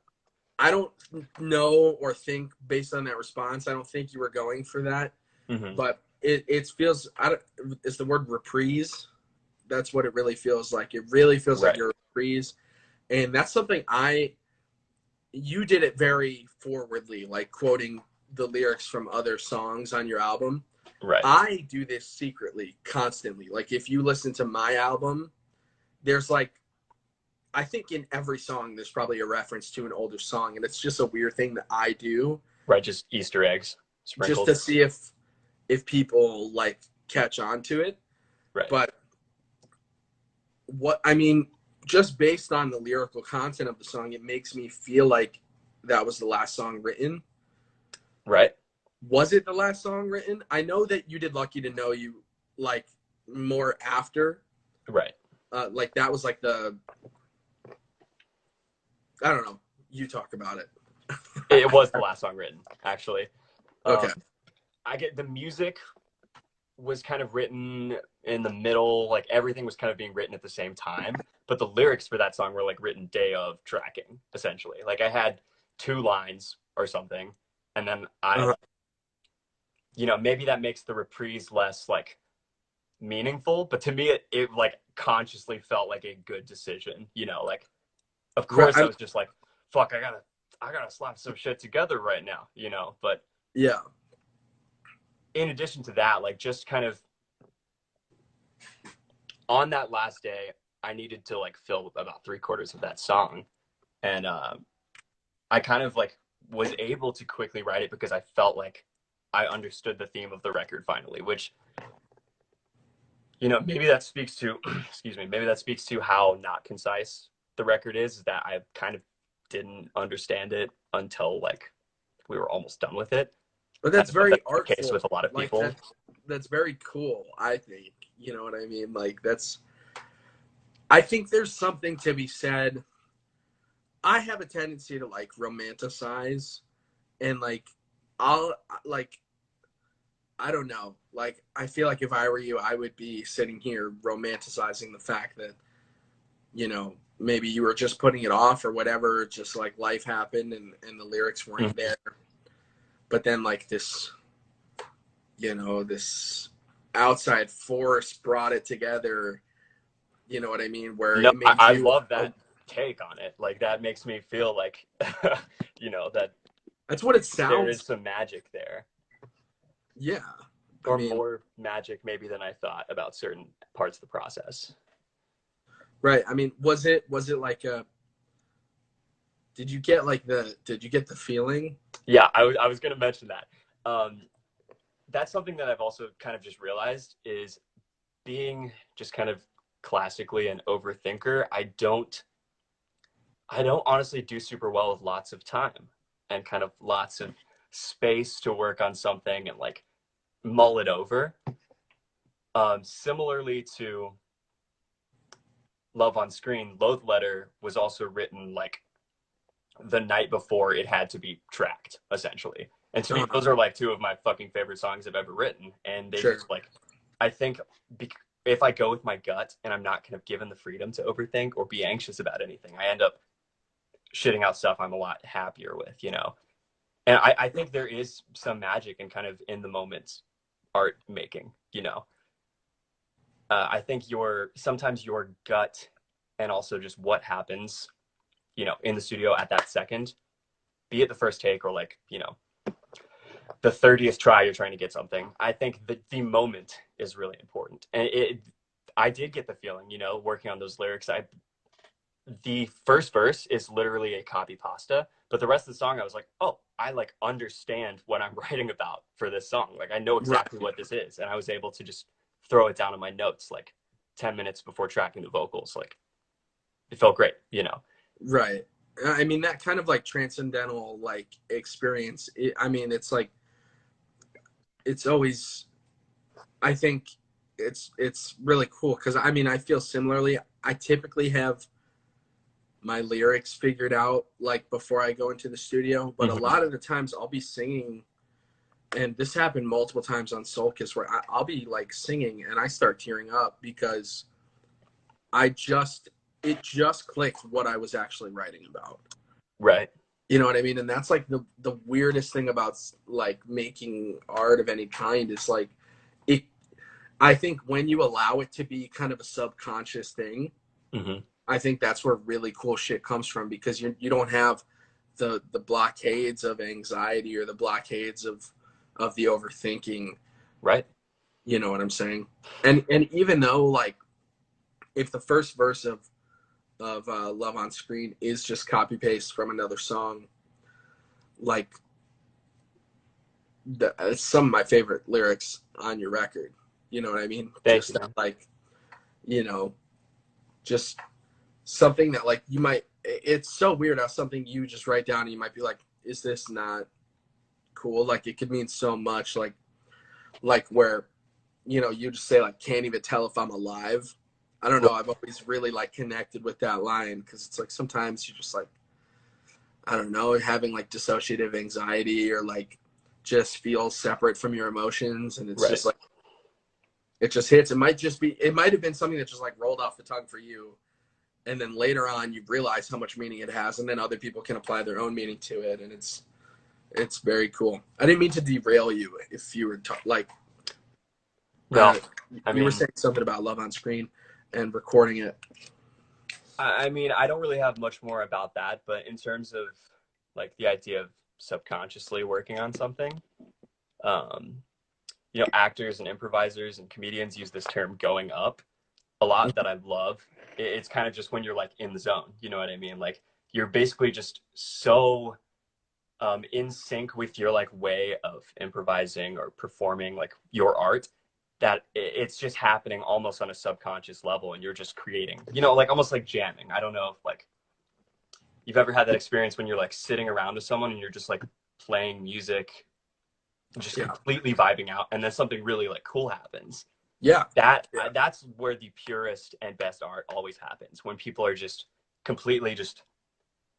I don't know or think, based on that response, I don't think you were going for that. Mm-hmm. But it feels, it's the word reprise. That's what it really feels like. It really feels like you're a reprise. And that's something you did it very forwardly, like quoting the lyrics from other songs on your album. Right. I do this secretly, constantly. Like if you listen to my album, there's like, I think in every song there's probably a reference to an older song, and it's just a weird thing that I do. Right, just Easter eggs sprinkled. Just to see if people like catch on to it. Right. But just based on the lyrical content of the song, it makes me feel like that was the last song written. Right. Was it the last song written? I know that you did Lucky to Know You like more after. Right. Like that was like I don't know. you talk about it. It was the last song written, actually. Okay. I get the music was kind of written in the middle, like everything was kind of being written at the same time, but the lyrics for that song were like written day of tracking, essentially. Like I had 2 lines or something, and then I, you know, maybe that makes the reprise less like meaningful, but to me it like consciously felt like a good decision, you know, like of course I was just like, fuck, I gotta slap some shit together right now, you know, but yeah. in addition to that, like just kind of on that last day, I needed to like fill about 3/4 of that song. And I kind of like was able to quickly write it because I felt like I understood the theme of the record finally, which, you know, maybe that speaks to, excuse me, maybe that speaks to how not concise the record is that I kind of didn't understand it until like we were almost done with it. But that's very the case artful. with a lot of Like people. that's very cool, I think. You know what I mean? Like I think there's something to be said. I have a tendency to like romanticize and like I'll like I don't know. Like I feel like if I were you, I would be sitting here romanticizing the fact that, you know, maybe you were just putting it off or whatever, just like life happened and the lyrics weren't there. But then like this, you know, this outside force brought it together. You know what I mean? Where No, it made I you love that take on it. Like that makes me feel like, you know, that that's what it there is sounds. some magic there, Yeah. I or mean, more magic maybe than I thought about certain parts of the process. right. I mean, was it like a did you get the feeling? Yeah, I was going to mention that. That's something that I've also kind of just realized is being just kind of classically an overthinker. I don't honestly do super well with lots of time and kind of lots of space to work on something and like mull it over. Similarly to Love on Screen, Loathe Letter was also written like the night before it had to be tracked, essentially. And to me, those are like 2 of my fucking favorite songs I've ever written. And they just like, I think if I go with my gut and I'm not kind of given the freedom to overthink or be anxious about anything, I end up shitting out stuff I'm a lot happier with, you know? And I think there is some magic in kind of in the moment art making, you know? I think sometimes your gut and also just what happens, you know, in the studio at that second, be it the first take or like, you know, the 30th try you're trying to get something. I think the moment is really important. And I did get the feeling, you know, working on those lyrics, the first verse is literally a copy pasta, but the rest of the song I was like, oh, I like understand what I'm writing about for this song. Like I know exactly what this is. And I was able to just throw it down in my notes like 10 minutes before tracking the vocals. Like it felt great, you know? Right. I mean, that kind of like transcendental like experience. I mean, it's like, it's always, I think it's really cool. Cause I mean, I feel similarly. I typically have my lyrics figured out like before I go into the studio, but a lot of the times I'll be singing, and this happened multiple times on Soul Kiss where I'll be like singing and I start tearing up because it just clicked what I was actually writing about. Right. You know what I mean? And that's like the weirdest thing about like making art of any kind is like it. I think when you allow it to be kind of a subconscious thing, I think that's where really cool shit comes from because you don't have the blockades of anxiety or the blockades of the overthinking. Right. You know what I'm saying? And even though like if the first verse of Love on Screen is just copy paste from another song, like it's some of my favorite lyrics on your record. You know what I mean? Thank you. Like, you know, just something that like you might, it's so weird how something you just write down and you might be like, is this not cool? Like it could mean so much. Like where, you know, you just say like, can't even tell if I'm alive. I don't know. I've always really like connected with that line because it's like sometimes you just like, I don't know, having like dissociative anxiety or like just feel separate from your emotions. And it's Right. just like, it just hits. It might have been something that just like rolled off the tongue for you. And then later on you realize how much meaning it has. And then other people can apply their own meaning to it. And it's very cool. I didn't mean to derail you if you were like, No, you were saying something about love on screen and recording it. I mean, I don't really have much more about that, but in terms of like the idea of subconsciously working on something, you know, actors and improvisers and comedians use this term going up a lot that I love. It's kind of just when you're like in the zone, you know what I mean? Like you're basically just so in sync with your like way of improvising or performing like your art that it's just happening almost on a subconscious level, and you're just creating, you know, like almost like jamming. I don't know if like you've ever had that experience when you're like sitting around with someone and you're just like playing music, just completely vibing out, and then something really like cool happens. That's where the purest and best art always happens, when people are just completely just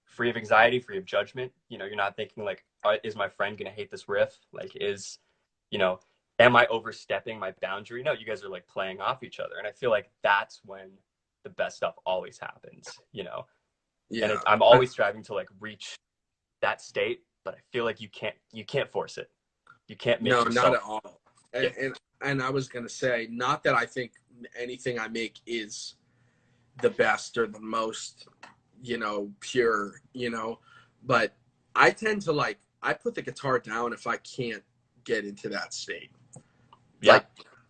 free of anxiety, free of judgment. You know, you're not thinking like, is my friend gonna hate this riff? Like, you know, am I overstepping my boundary? No, you guys are like playing off each other. And I feel like that's when the best stuff always happens, you know? Yeah. And I'm always striving to like reach that state, but I feel like you can't force it. You can't make yourself. Not at all. And I was going to say, not that I think anything I make is the best or the most, you know, pure, you know, but I tend to like, I put the guitar down if I can't get into that state. Yeah. Like,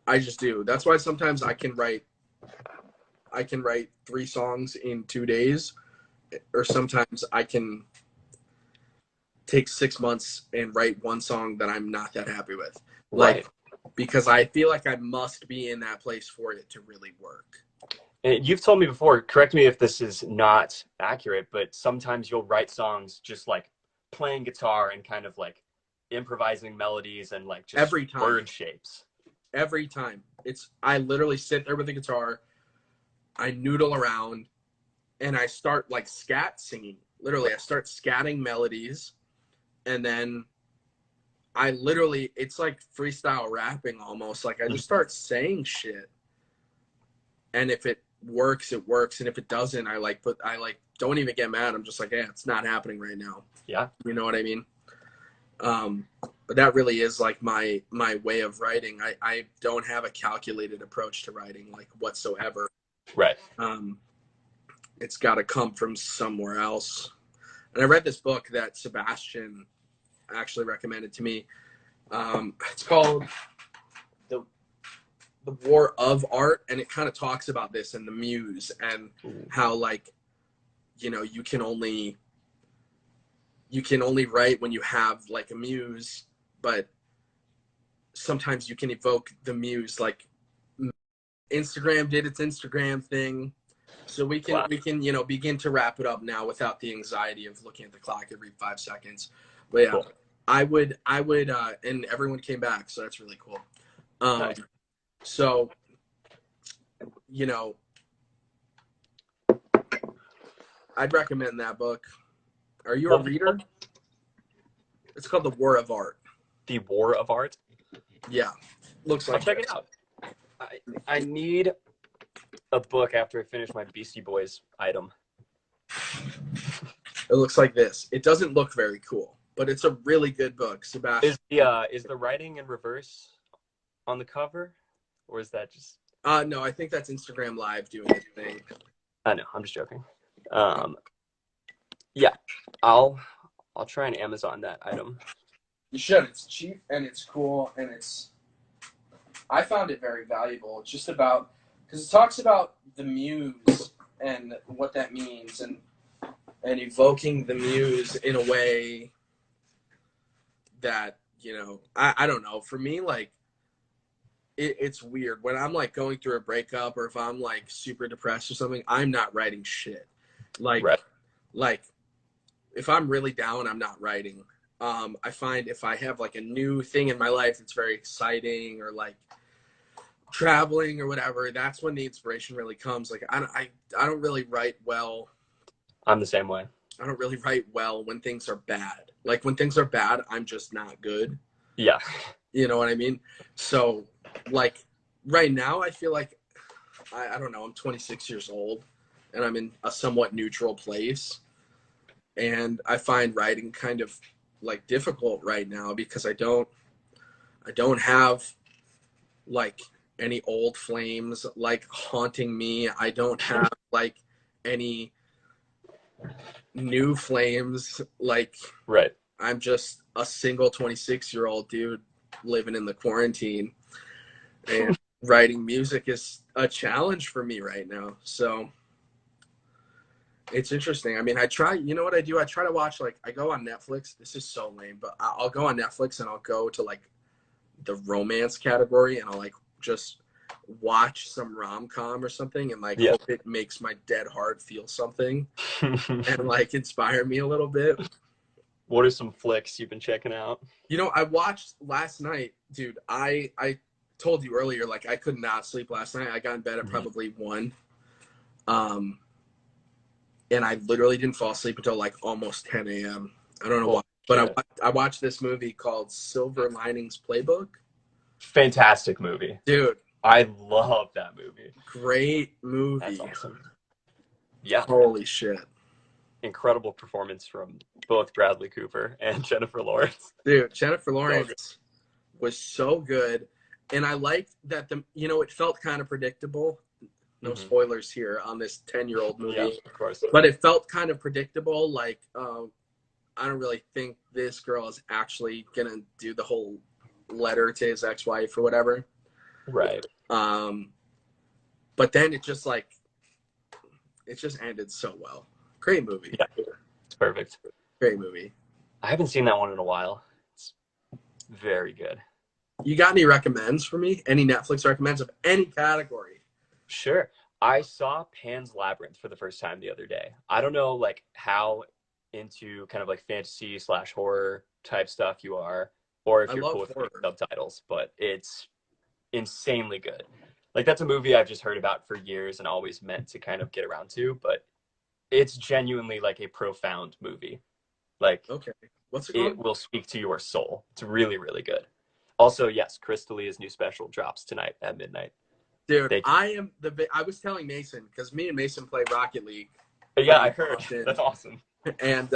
I just do. That's why sometimes I can write 3 songs in 2 days, or sometimes I can take 6 months and write one song that I'm not that happy with. Like, because I feel like I must be in that place for it to really work. And you've told me before, correct me if this is not accurate, but sometimes you'll write songs just like playing guitar and kind of like improvising melodies and like just every time. Word shapes. Every time. I literally sit there with the guitar, I noodle around, and I start like scat singing. Literally, I start scatting melodies, and then it's like freestyle rapping almost. Like I just start saying shit. And if it works, it works. And if it doesn't, I don't even get mad. I'm just like, yeah, it's not happening right now. Yeah. You know what I mean? But that really is like my way of writing. I don't have a calculated approach to writing, like, whatsoever. Right. It's got to come from somewhere else. And I read this book that Sebastian actually recommended to me. It's called The War of Art, and it kind of talks about this and the muse and how, like, you know, you can only write when you have like a muse, but sometimes you can evoke the muse. Like Instagram did its Instagram thing, so we can you know, begin to wrap it up now without the anxiety of looking at the clock every 5 seconds. But yeah, cool. I would and everyone came back, so that's really cool. Nice. So, you know, I'd recommend that book. Are you a reader? It's called The War of Art. The War of Art? Yeah. Looks like I'll check it out. I need a book after I finish my Beastie Boys item. It looks like this. It doesn't look very cool, but it's a really good book. Sebastian. Is the writing in reverse on the cover? Or is that just... No, I think that's Instagram Live doing its thing. I know, I'm just joking. Yeah, I'll try and Amazon that item. You should. It's cheap and it's cool, and I found it very valuable. It's just about, because it talks about the muse and what that means, and evoking the muse in a way that, you know, I don't know. For me, like, it's weird when I'm like going through a breakup, or if I'm like super depressed or something, I'm not writing shit. Like, right. Like, if I'm really down, I'm not writing. I find if I have like a new thing in my life that's very exciting, or like traveling or whatever, that's when the inspiration really comes. Like I don't really write well. I'm the same way. I don't really write well when things are bad. Like when things are bad, I'm just not good. Yeah. You know what I mean? So like right now, I feel like I don't know. I'm 26 years old, and I'm in a somewhat neutral place, and I find writing kind of like difficult right now because I don't have like any old flames like haunting me. I don't have like any new flames. Like Right. I'm just a single 26-year-old dude living in the quarantine, and writing music is a challenge for me right now. So it's interesting. I mean, I try, you know what I do? I try to watch, like, I go on Netflix. This is so lame, but I'll go on Netflix and I'll go to like the romance category and I'll like just watch some rom-com or something and like Yeah. hope it makes my dead heart feel something and like inspire me a little bit. What are some flicks you've been checking out? You know, I watched last night, dude. I told you earlier, like I could not sleep last night. I got in bed at probably 1. And I literally didn't fall asleep until like almost 10 a.m. I don't know why, but I watched this movie called Silver Linings Playbook. Fantastic movie. Dude. I love that movie. Great movie. That's awesome. Yeah. Holy shit. Incredible performance from both Bradley Cooper and Jennifer Lawrence. Dude, Jennifer Lawrence was so good. And I liked that it felt kind of predictable. No spoilers here on this 10-year-old movie. Yeah, of course. But it felt kind of predictable. Like, I don't really think this girl is actually going to do the whole letter to his ex-wife or whatever. Right. But then it just ended so well. Great movie. Yeah, it's perfect. Great movie. I haven't seen that one in a while. It's very good. You got any recommends for me? Any Netflix recommends of any category? Sure. I saw Pan's Labyrinth for the first time the other day. I don't know like how into kind of like fantasy / horror type stuff you are, or if you're cool with subtitles, but it's insanely good. Like that's a movie I've just heard about for years and always meant to kind of get around to, but it's genuinely like a profound movie. Like, okay, what's it called? It will speak to your soul. It's really, really good. Also, yes, Chris D'Elia's new special drops tonight at midnight. Dude, I was telling Mason, because me and Mason play Rocket League. Yeah, I heard. That's awesome. And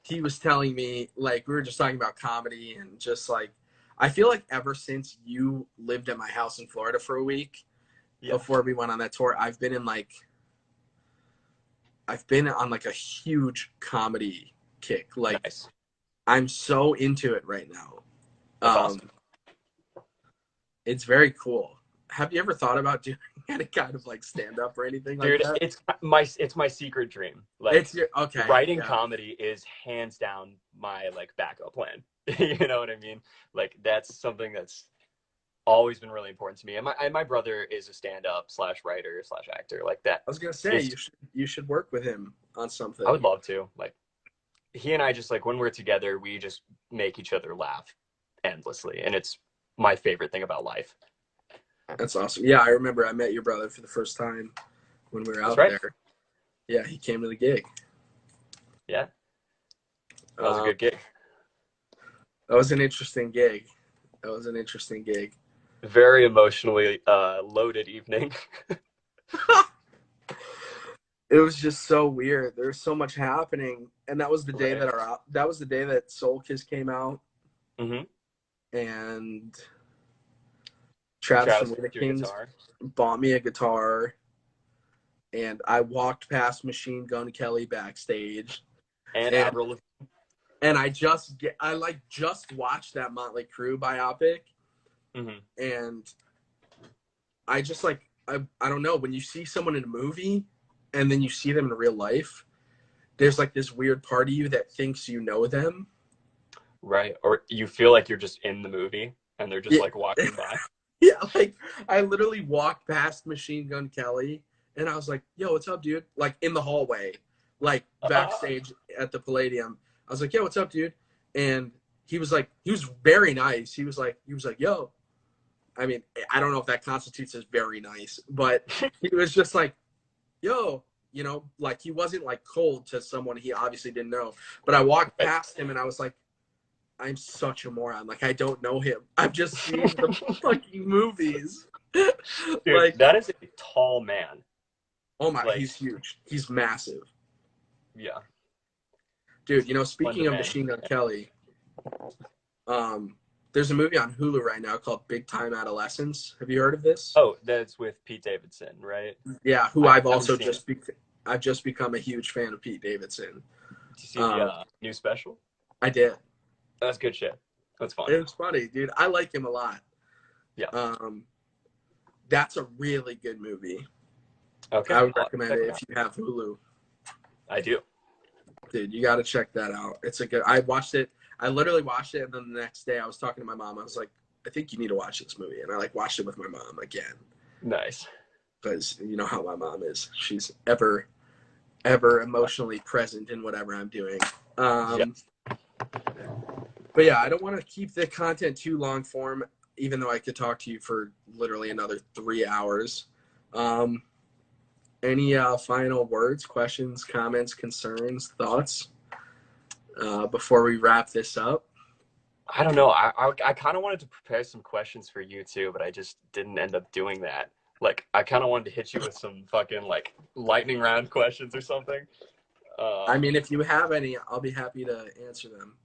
he was telling me, like, we were just talking about comedy and just like, I feel like ever since you lived at my house in Florida for a week, before we went on that tour, I've been on like a huge comedy kick. Like, nice. I'm so into it right now. That's awesome. It's very cool. Have you ever thought about doing any kind of like stand up or anything like that? Dude, it's my secret dream. Like, writing comedy is hands down my like backup plan. You know what I mean? Like that's something that's always been really important to me. And my brother is a stand up / writer / actor like that. I was gonna say you should work with him on something. I would love to. Like he and I just like when we're together, we just make each other laugh endlessly, and it's my favorite thing about life. That's awesome. Yeah, I remember I met your brother for the first time when we were out there. Yeah, he came to the gig. Yeah. That was a good gig. That was an interesting gig. Very emotionally loaded evening. It was just so weird. There was so much happening, and that was the day that Soul Kiss came out. Mm-hmm. And Travis from the Kings bought me a guitar, and I walked past Machine Gun Kelly backstage, and I just watched that Motley Crue biopic, and I just like I don't know, when you see someone in a movie and then you see them in real life, there's like this weird part of you that thinks you know them. Right. Or you feel like you're just in the movie and they're just like walking by. Yeah, like I literally walked past Machine Gun Kelly and I was like, yo, what's up, dude? Like in the hallway, like backstage at the Palladium. I was like, yo, what's up, dude? And he was very nice. He was like, yo. I mean, I don't know if that constitutes as very nice, but he was just like, yo, you know, like he wasn't like cold to someone he obviously didn't know. But I walked past him and I was like, I'm such a moron. Like, I don't know him. I've just seen the fucking movies. Dude, like, that is a tall man. oh my, Like, he's huge. He's massive. Yeah. Dude, you know, speaking of man. Machine Gun Kelly, there's a movie on Hulu right now called Big Time Adolescence. Have you heard of this? Oh, that's with Pete Davidson, right? Yeah, who I've also I've just become a huge fan of Pete Davidson. Did you see the new special? I did. That's good shit. That's fun. It was funny, dude. I like him a lot. Yeah. That's a really good movie. Okay. I would recommend it if you have Hulu. I do. Dude, you got to check that out. It's a good. I watched it. I literally watched it, and then the next day I was talking to my mom. I was like, I think you need to watch this movie, and I like watched it with my mom again. Nice. Because you know how my mom is. She's ever emotionally present in whatever I'm doing. But yeah, I don't want to keep the content too long form, even though I could talk to you for literally another 3 hours. Any final words, questions, comments, concerns, thoughts before we wrap this up? I don't know. I kind of wanted to prepare some questions for you too, but I just didn't end up doing that. Like, I kind of wanted to hit you with some fucking like lightning round questions or something. I mean, if you have any, I'll be happy to answer them.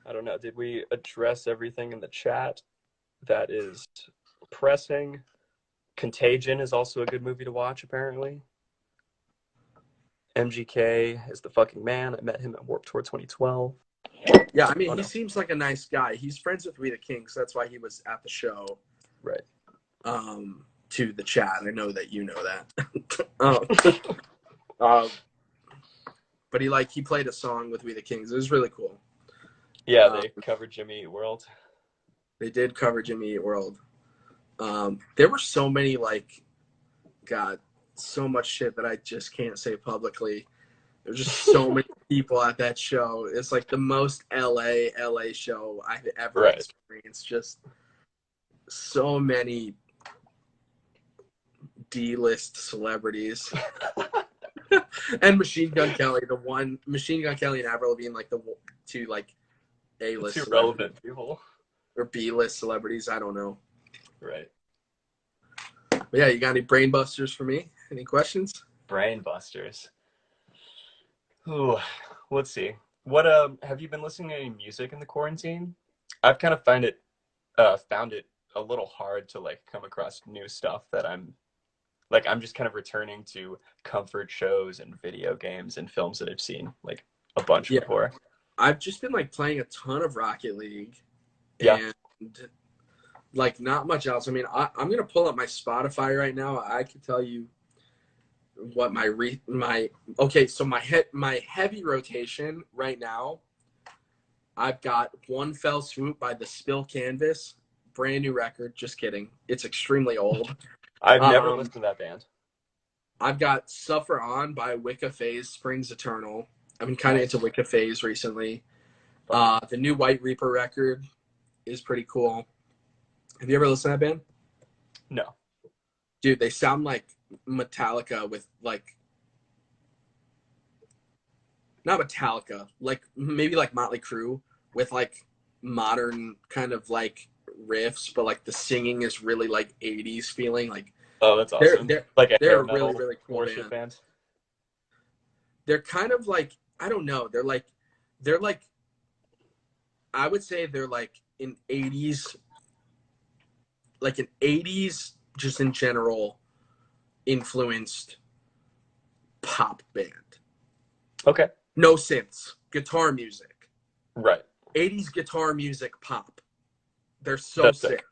I don't know. Did we address everything in the chat that is pressing? Contagion is also a good movie to watch, apparently. MGK is the fucking man. I met him at Warped Tour 2012. Yeah, I mean, he seems like a nice guy. He's friends with We the Kings. That's why he was at the show. Right. To the chat. I know that you know that. But he played a song with We the Kings. It was really cool. Yeah, they covered Jimmy Eat World. They did cover Jimmy Eat World. There were so many, so much shit that I just can't say publicly. There's just so many people at that show. It's like the most LA show I've ever experienced. Just so many D-list celebrities. And Machine Gun Kelly, Machine Gun Kelly and Avril Lavigne, the two A-list two relevant people. Or B-list celebrities, I don't know. Right. But yeah, you got any brain busters for me? Any questions? Brain busters. Ooh, let's see. What have you been listening to any music in the quarantine? I've kind of found it a little hard to come across new stuff that I'm just kind of returning to comfort shows and video games and films that I've seen a bunch before. I've just been playing a ton of Rocket League. Yeah. And not much else. I mean, I'm gonna pull up my Spotify right now. I can tell you what my heavy rotation right now. I've got One Fell Swoop by the Spill Canvas, brand new record. Just kidding, it's extremely old. I've never listened to that band. I've got Suffer On by Wicca Phase, Springs Eternal. I've been kind of into Wicca Phase recently. The new White Reaper record is pretty cool. Have you ever listened to that band? No. Dude, they sound like Metallica with not Metallica, maybe Motley Crue with modern kind of riffs, but the singing is really 80s feeling. Oh, that's awesome. They're a really, really cool band. They're kind of I don't know. They're I would say they're an 80s, an 80s just in general influenced pop band. Okay. No synths, guitar music. Right. 80s guitar music pop. They're so sick.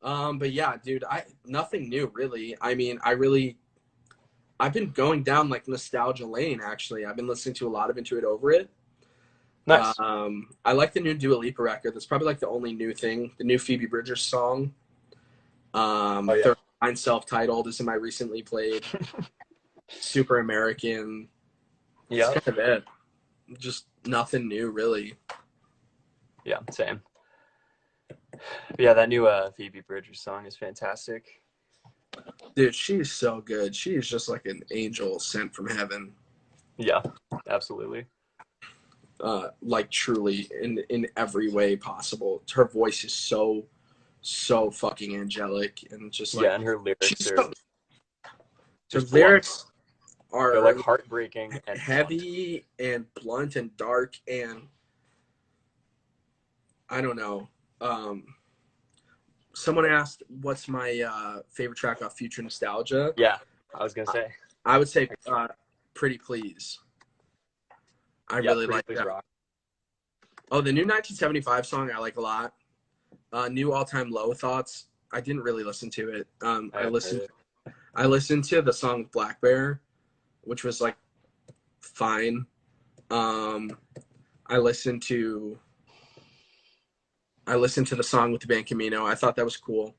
But yeah, dude, nothing new really. I mean, I've been going down nostalgia lane actually. I've been listening to a lot of Into It Over It. Nice. I like the new Dua Lipa record. That's probably the only new thing. The new Phoebe Bridgers song. Third Line Self-Titled is in my recently played. Super American. Yeah. That's kind of it. Just nothing new really. Yeah, same. But yeah, that new Phoebe Bridgers song is fantastic. Dude, she's so good. She is just like an angel sent from heaven. Yeah, absolutely. Like truly in every way possible. Her voice is so fucking angelic and just like And her lyrics she's are so, her just lyrics blunt. They're like are heartbreaking and heavy and blunt and dark, and I don't know. Someone asked what's my favorite track off Future Nostalgia. Yeah, I was gonna say. I would say Pretty Please. I really Pretty like Please that. Rock. Oh, the new 1975 song I like a lot. New All Time Low Thoughts. I didn't really listen to it. I listened to the song Black Bear, which was like fine. I listened to the song with the band Camino. I thought that was cool.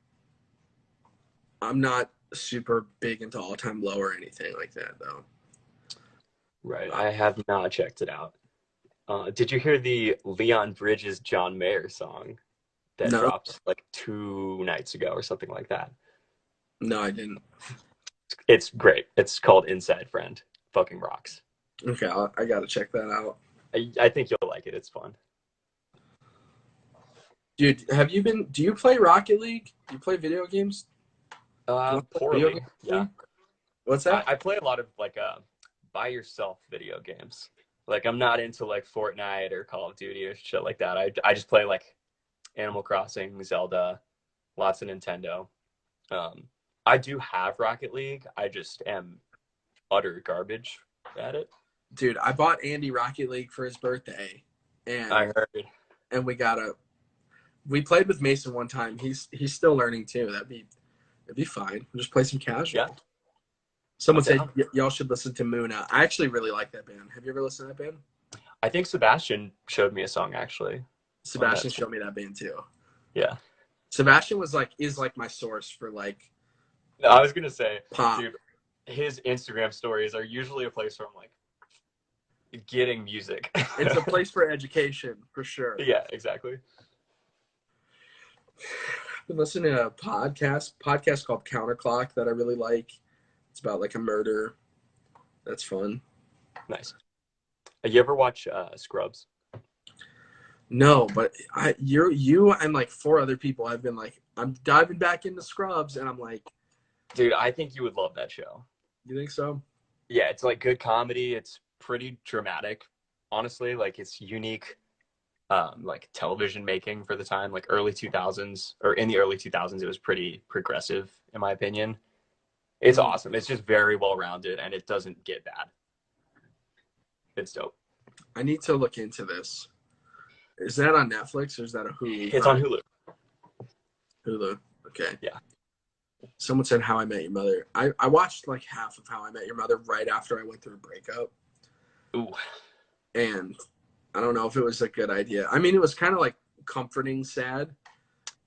I'm not super big into All Time Low or anything like that though. Right. I have not checked it out. Did you hear the Leon Bridges John Mayer song that dropped like 2 nights ago or something like that? No, I didn't. It's great. It's called Inside Friend. Fucking rocks. Okay, I gotta check that out. I think you'll like it. It's fun. Dude, do you play Rocket League? Do you play video games? Poorly. Yeah. What's that? I play a lot of like by yourself video games. Like I'm not into like Fortnite or Call of Duty or shit like that. I just play like Animal Crossing, Zelda, lots of Nintendo. I do have Rocket League. I just am utter garbage at it. Dude, I bought Andy Rocket League for his birthday, and I heard. And we played with Mason one time. He's still learning too. It'd be fine. We'll just play some casual. Yeah. Someone said y'all should listen to Muna. I actually really like that band. Have you ever listened to that band? I think Sebastian showed me a song actually. Sebastian showed me that band too. Yeah. Sebastian is like my source for like. I was gonna say, pop. Dude, his Instagram stories are usually a place where I'm like getting music. It's a place for education for sure. Yeah, exactly. I've been listening to a podcast called Counterclock that I really like. It's about like a murder. That's fun. Nice. You ever watch Scrubs? No, but you and like 4 other people have been like, I'm diving back into Scrubs, and I'm like, dude, I think you would love that show. You think so? Yeah, it's like good comedy. It's pretty dramatic, honestly. Like it's unique, like television making for the time, like early 2000s or in the early 2000s. It was pretty progressive, in my opinion. It's awesome. It's just very well rounded, and it doesn't get bad. It's dope. I need to look into this. Is that on Netflix or is that a Hulu? It's on Hulu. Hulu. Okay. Yeah. Someone said How I Met Your Mother. I watched like half of How I Met Your Mother right after I went through a breakup. Ooh. And I don't know if it was a good idea. I mean, it was kind of like comforting sad,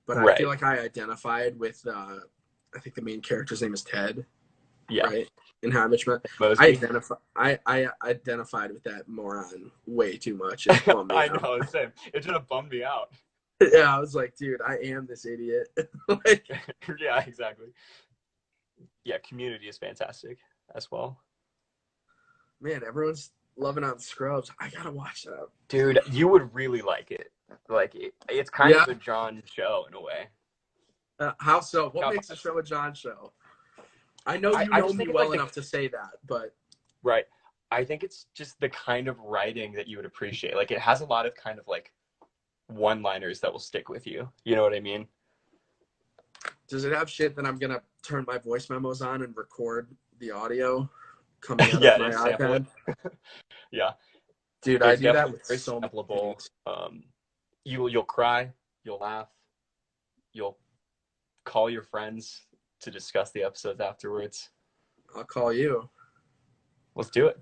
but I feel like I identified with, I think the main character's name is Ted. Yeah. Right? In How I Met Your Mother. I identified with that moron way too much. It bummed me out. Know, same. It just bummed me out. Yeah, I was like, dude, I am this idiot. Like, yeah, exactly. Yeah, Community is fantastic as well. Man, everyone's loving on Scrubs. I gotta watch that. Dude, you would really like it. Like, it's kind of a John show in a way. How so? What makes a show a John show? I know you know me well enough to say that, but... Right. I think it's just the kind of writing that you would appreciate. Like, it has a lot of kind of, like, one-liners that will stick with you. You know what I mean? Does it have shit that I'm going to turn my voice memos on and record the audio coming out of my iPad? Yeah. Dude, I do that with so many things. You'll cry. You'll laugh. You'll call your friends to discuss the episodes afterwards. I'll call you. Let's do it.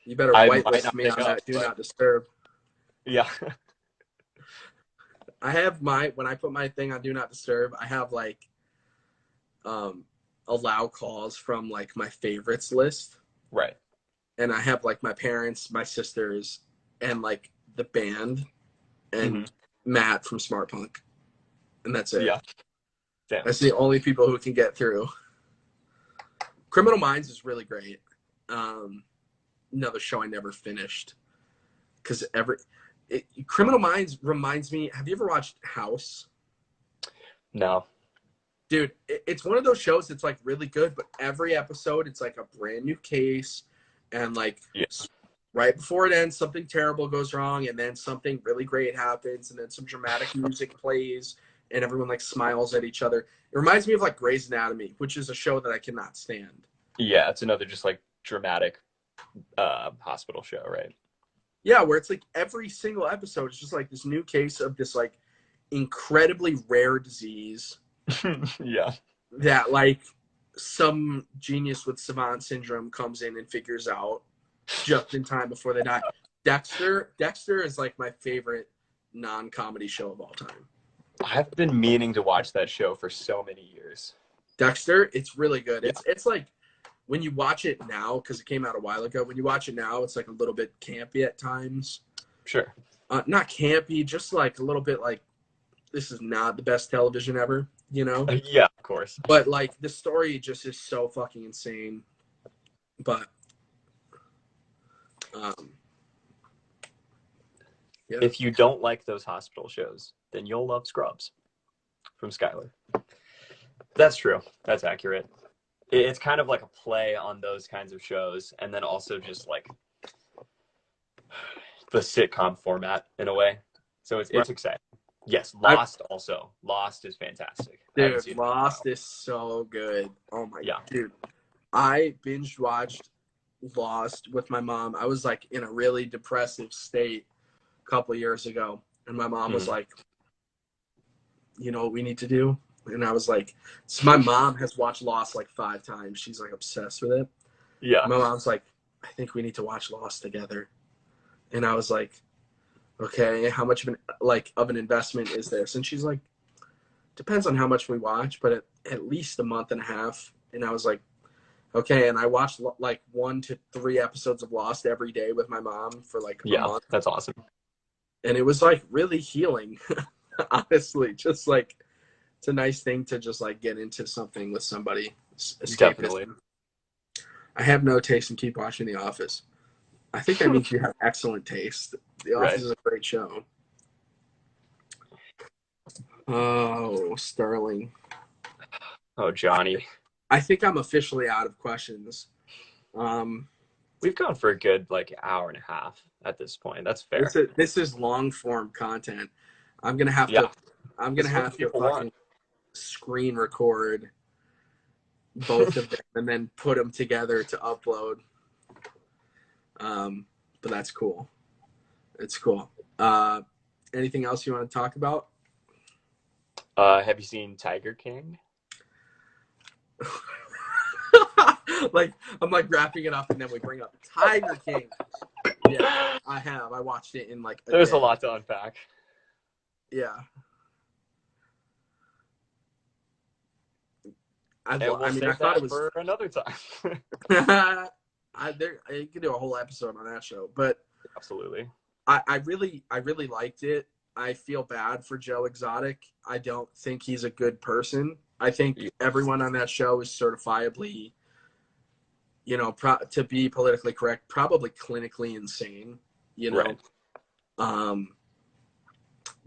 You better whitelist me on that Do Not Disturb. Yeah. I have when I put my thing on Do Not Disturb, I have like allow calls from like my favorites list. Right. And I have like my parents, my sisters, and like the band and Matt from Smart Punk. And that's it. Yeah. Damn. That's the only people who can get through. Criminal Minds is really great. Another show I never finished because Criminal Minds reminds me. Have you ever watched House? No. Dude, it's one of those shows that's like really good, but every episode it's like a brand new case, and like right before it ends, something terrible goes wrong, and then something really great happens, and then some dramatic music plays, and everyone like smiles at each other. It reminds me of like Grey's Anatomy, which is a show that I cannot stand. Yeah, it's another just like dramatic hospital show, right? Yeah, where it's like every single episode is just like this new case of this like incredibly rare disease. Yeah. That like some genius with savant syndrome comes in and figures out just in time before they die. Dexter is like my favorite non-comedy show of all time. I've been meaning to watch that show for so many years. Dexter, it's really good. Yeah. It's like when you watch it now, because it came out a while ago, when you watch it now, it's like a little bit campy at times. Sure. Not campy, just like a little bit like this is not the best television ever, you know? Yeah, of course. But like the story just is so fucking insane. But yeah. If you don't like those hospital shows, then you'll love Scrubs from Skylar. That's true. That's accurate. It's kind of like a play on those kinds of shows, and then also just like the sitcom format in a way. So it's exciting. Yes, Lost also. Lost is fantastic. Dude, Lost is so good. Oh my god. Dude, I binge watched Lost with my mom. I was like in a really depressive state a couple of years ago, and my mom was like, you know what we need to do? And I was like, so my mom has watched Lost like 5 times. She's like obsessed with it. Yeah. My mom's like, I think we need to watch Lost together. And I was like, okay, how much of an investment is this? And she's like, depends on how much we watch, but at least a month and a half. And I was like, okay. And I watched like 1 to 3 episodes of Lost every day with my mom for like a month. That's awesome. And it was like really healing, honestly. Just like, it's a nice thing to just like get into something with somebody. Definitely. I have no taste and keep watching The Office. I think that means you have excellent taste. The Office is a great show. Oh, Sterling. Oh, Johnny. I think I'm officially out of questions. We've gone for a good like hour and a half at this point. That's fair. This is long form content. I'm gonna have to. I'm gonna have to fucking screen record both of them and then put them together to upload. But that's cool. It's cool. Anything else you want to talk about? Have you seen Tiger King? Like I'm like wrapping it up and then we bring up Tiger King. Yeah, I have. I watched it in like There's a lot to unpack. Yeah. I thought it was for another time. You could do a whole episode on that show, but absolutely. I really liked it. I feel bad for Joe Exotic. I don't think he's a good person. I think everyone on that show is certifiably, you know, to be politically correct, probably clinically insane, you know. Right.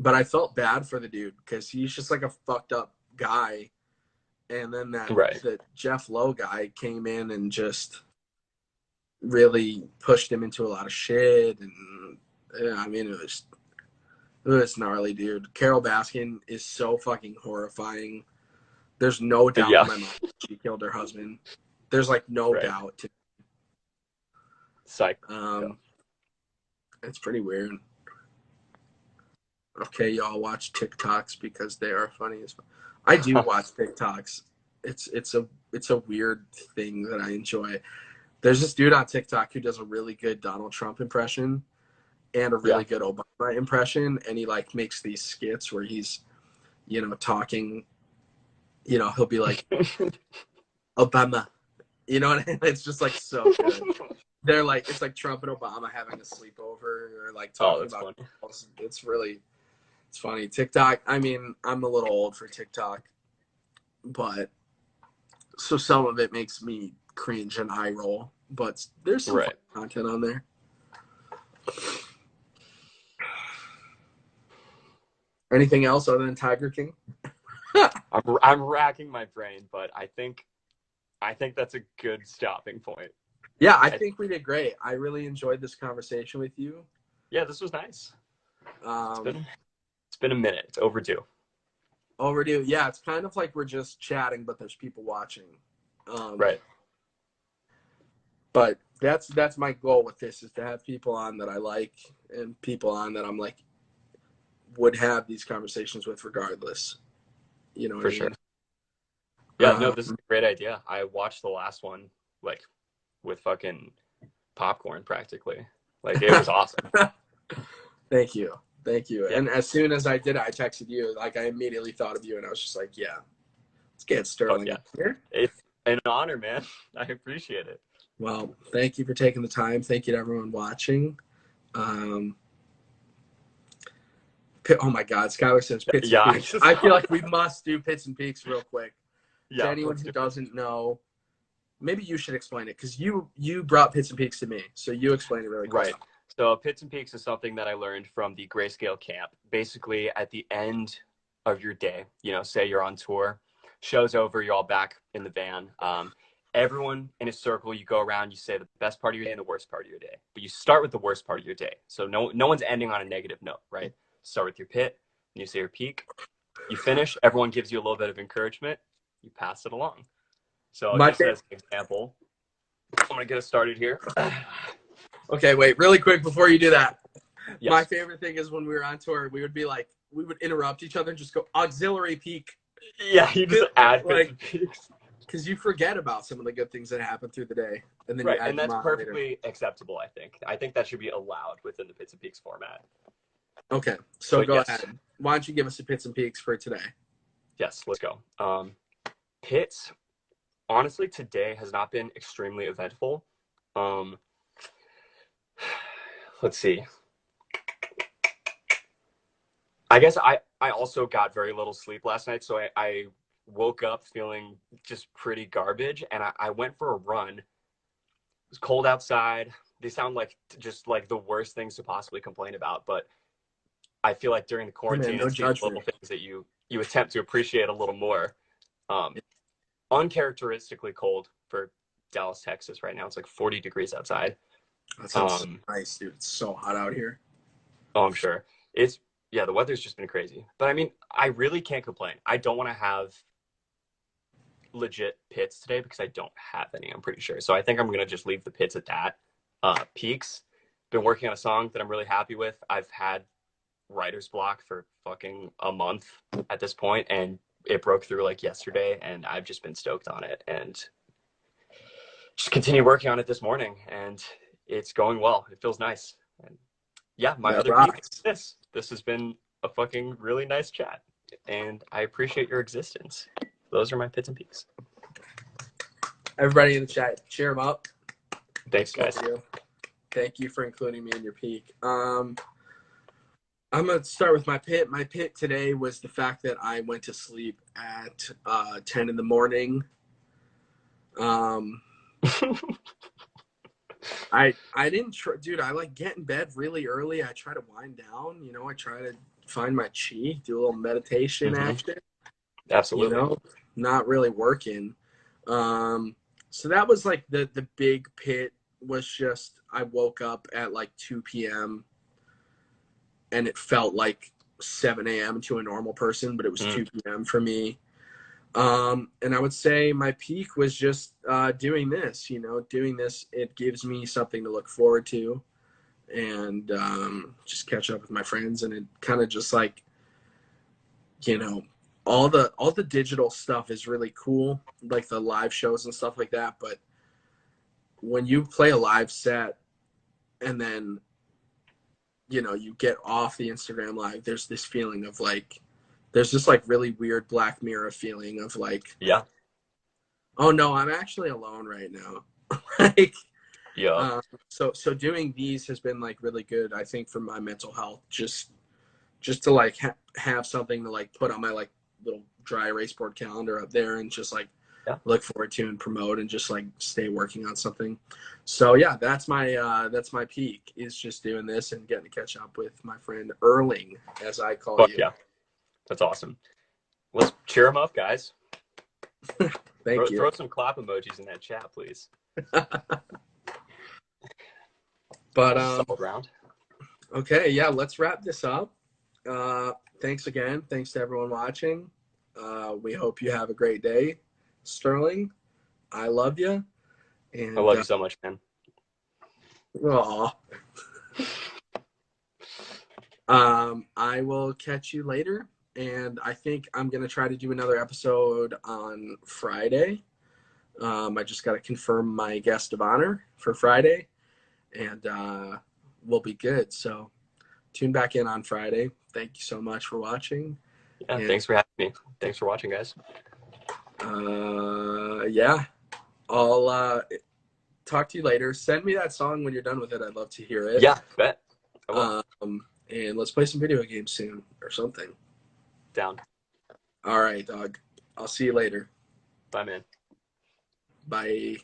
But I felt bad for the dude because he's just like a fucked up guy. And then that Jeff Lowe guy came in and just really pushed him into a lot of shit. And I mean, it was gnarly, dude. Carol Baskin is so fucking horrifying. There's no doubt in my mind she killed her husband. There's like no doubt. Psych. It's pretty weird. Okay, y'all watch TikToks because they are funny as fuck. I do watch TikToks. It's a weird thing that I enjoy. There's this dude on TikTok who does a really good Donald Trump impression and a really good Obama impression, and he like makes these skits where he's, you know, talking, you know, he'll be like Obama, you know what I mean? It's just like so good. They're like, it's like Trump and Obama having a sleepover or like talking about girls. It's funny. TikTok, I mean, I'm a little old for TikTok, but so some of it makes me cringe and eye roll, but there's some fun content on there. Anything else other than Tiger King? I'm racking my brain, but I think that's a good stopping point. Yeah, I think we did great. I really enjoyed this conversation with you. Yeah, this was nice. It's been a minute. It's overdue. Overdue. Yeah, it's kind of like we're just chatting, but there's people watching. Right. But that's my goal with this, is to have people on that I like and people on that I'm like would have these conversations with regardless. You know what I mean? Sure. Yeah, no, this is a great idea. I watched the last one like with fucking popcorn practically. Like, it was awesome. Thank you. Yeah. And as soon as I did it, I texted you. Like, I immediately thought of you, and I was just like, yeah, let's get Sterling up here. It's an honor, man. I appreciate it. Well, thank you for taking the time. Thank you to everyone watching. Oh my God, Skylar says Pits and Peaks. I feel like we must do Pits and Peaks real quick. Yeah, to anyone who doesn't know, maybe you should explain it, because you brought Pits and Peaks to me, so you explain it really quick. Right. So Pits and Peaks is something that I learned from the Grayscale camp. Basically, at the end of your day, you know, say you're on tour, show's over, you're all back in the van. Everyone in a circle, you go around, you say the best part of your day and the worst part of your day. But you start with the worst part of your day. So no one's ending on a negative note, right? Start with your pit, and you say your peak. You finish, everyone gives you a little bit of encouragement. You pass it along. So just as an example, I'm going to get us started here. Okay, wait, really quick before you do that. Yes. My favorite thing is when we were on tour, we would be like, we would interrupt each other and just go, auxiliary peak. Yeah, you just add Pits and Peaks. Because you forget about some of the good things that happen through the day. And then you add and that's perfectly later. Acceptable, I think. I think that should be allowed within the Pits and Peaks format. Okay, so go ahead. Why don't you give us a Pits and Peaks for today? Yes, let's go. Pits, honestly, today has not been extremely eventful. Let's see. I guess I also got very little sleep last night, so I woke up feeling just pretty garbage, and I went for a run. It was cold outside. They sound like just like the worst things to possibly complain about, but I feel like during the quarantine, it's these little things that you attempt to appreciate a little more. Uncharacteristically cold for Dallas, Texas right now. It's like 40 degrees outside. That sounds so nice, dude. It's so hot out here. Oh, I'm sure. The weather's just been crazy. But I mean, I really can't complain. I don't want to have legit pits today because I don't have any, I'm pretty sure. So I think I'm going to just leave the pits at that. Peaks, been working on a song that I'm really happy with. I've had writer's block for fucking a month at this point, and it broke through like yesterday, and I've just been stoked on it and just continue working on it this morning, and it's going well. It feels nice. And yeah, my other peak is this has been a fucking really nice chat, and I appreciate your existence. Those are my Pits and Peaks. Everybody in the chat, cheer them up. Thanks, guys. Thank you for including me in your peak. I'm going to start with my pit. My pit today was the fact that I went to sleep at 10 in the morning. I didn't dude, I like get in bed really early. I try to wind down, you know, I try to find my chi, do a little meditation action. Absolutely. You know, not really working. So that was like the big pit was just, I woke up at like 2 p.m. and it felt like 7 a.m. to a normal person, but it was 2 p.m. for me. And I would say my peak was just doing this, you know, it gives me something to look forward to, and just catch up with my friends. And it kind of just like, you know, all the digital stuff is really cool, like the live shows and stuff like that. But when you play a live set and then, you know, you get off the Instagram live, there's this feeling of like, there's this like really weird Black Mirror feeling of like, yeah, oh no, I'm actually alone right now. Like, yeah. So doing these has been like really good, I think, for my mental health. Just to like have something to like put on my like little dry erase board calendar up there, and just like look forward to and promote and just like stay working on something. So yeah, that's my peak, is just doing this and getting to catch up with my friend Erling, as I call Fuck you. yeah. That's awesome. Let's cheer him up, guys. Thank you. Throw some clap emojis in that chat, please. But solid round. Okay, yeah, let's wrap this up. Thanks again. Thanks to everyone watching. We hope you have a great day. Sterling, I love you. And I love you so much, man. Aw. I will catch you later. And I think I'm going to try to do another episode on Friday. I just got to confirm my guest of honor for Friday. And we'll be good. So tune back in on Friday. Thank you so much for watching. Yeah, and thanks for having me. Thanks for watching, guys. Yeah, I'll talk to you later. Send me that song when you're done with it. I'd love to hear it. Yeah, bet. I will. And let's play some video games soon or something. Down. All right, dog. I'll see you later. Bye, man. Bye.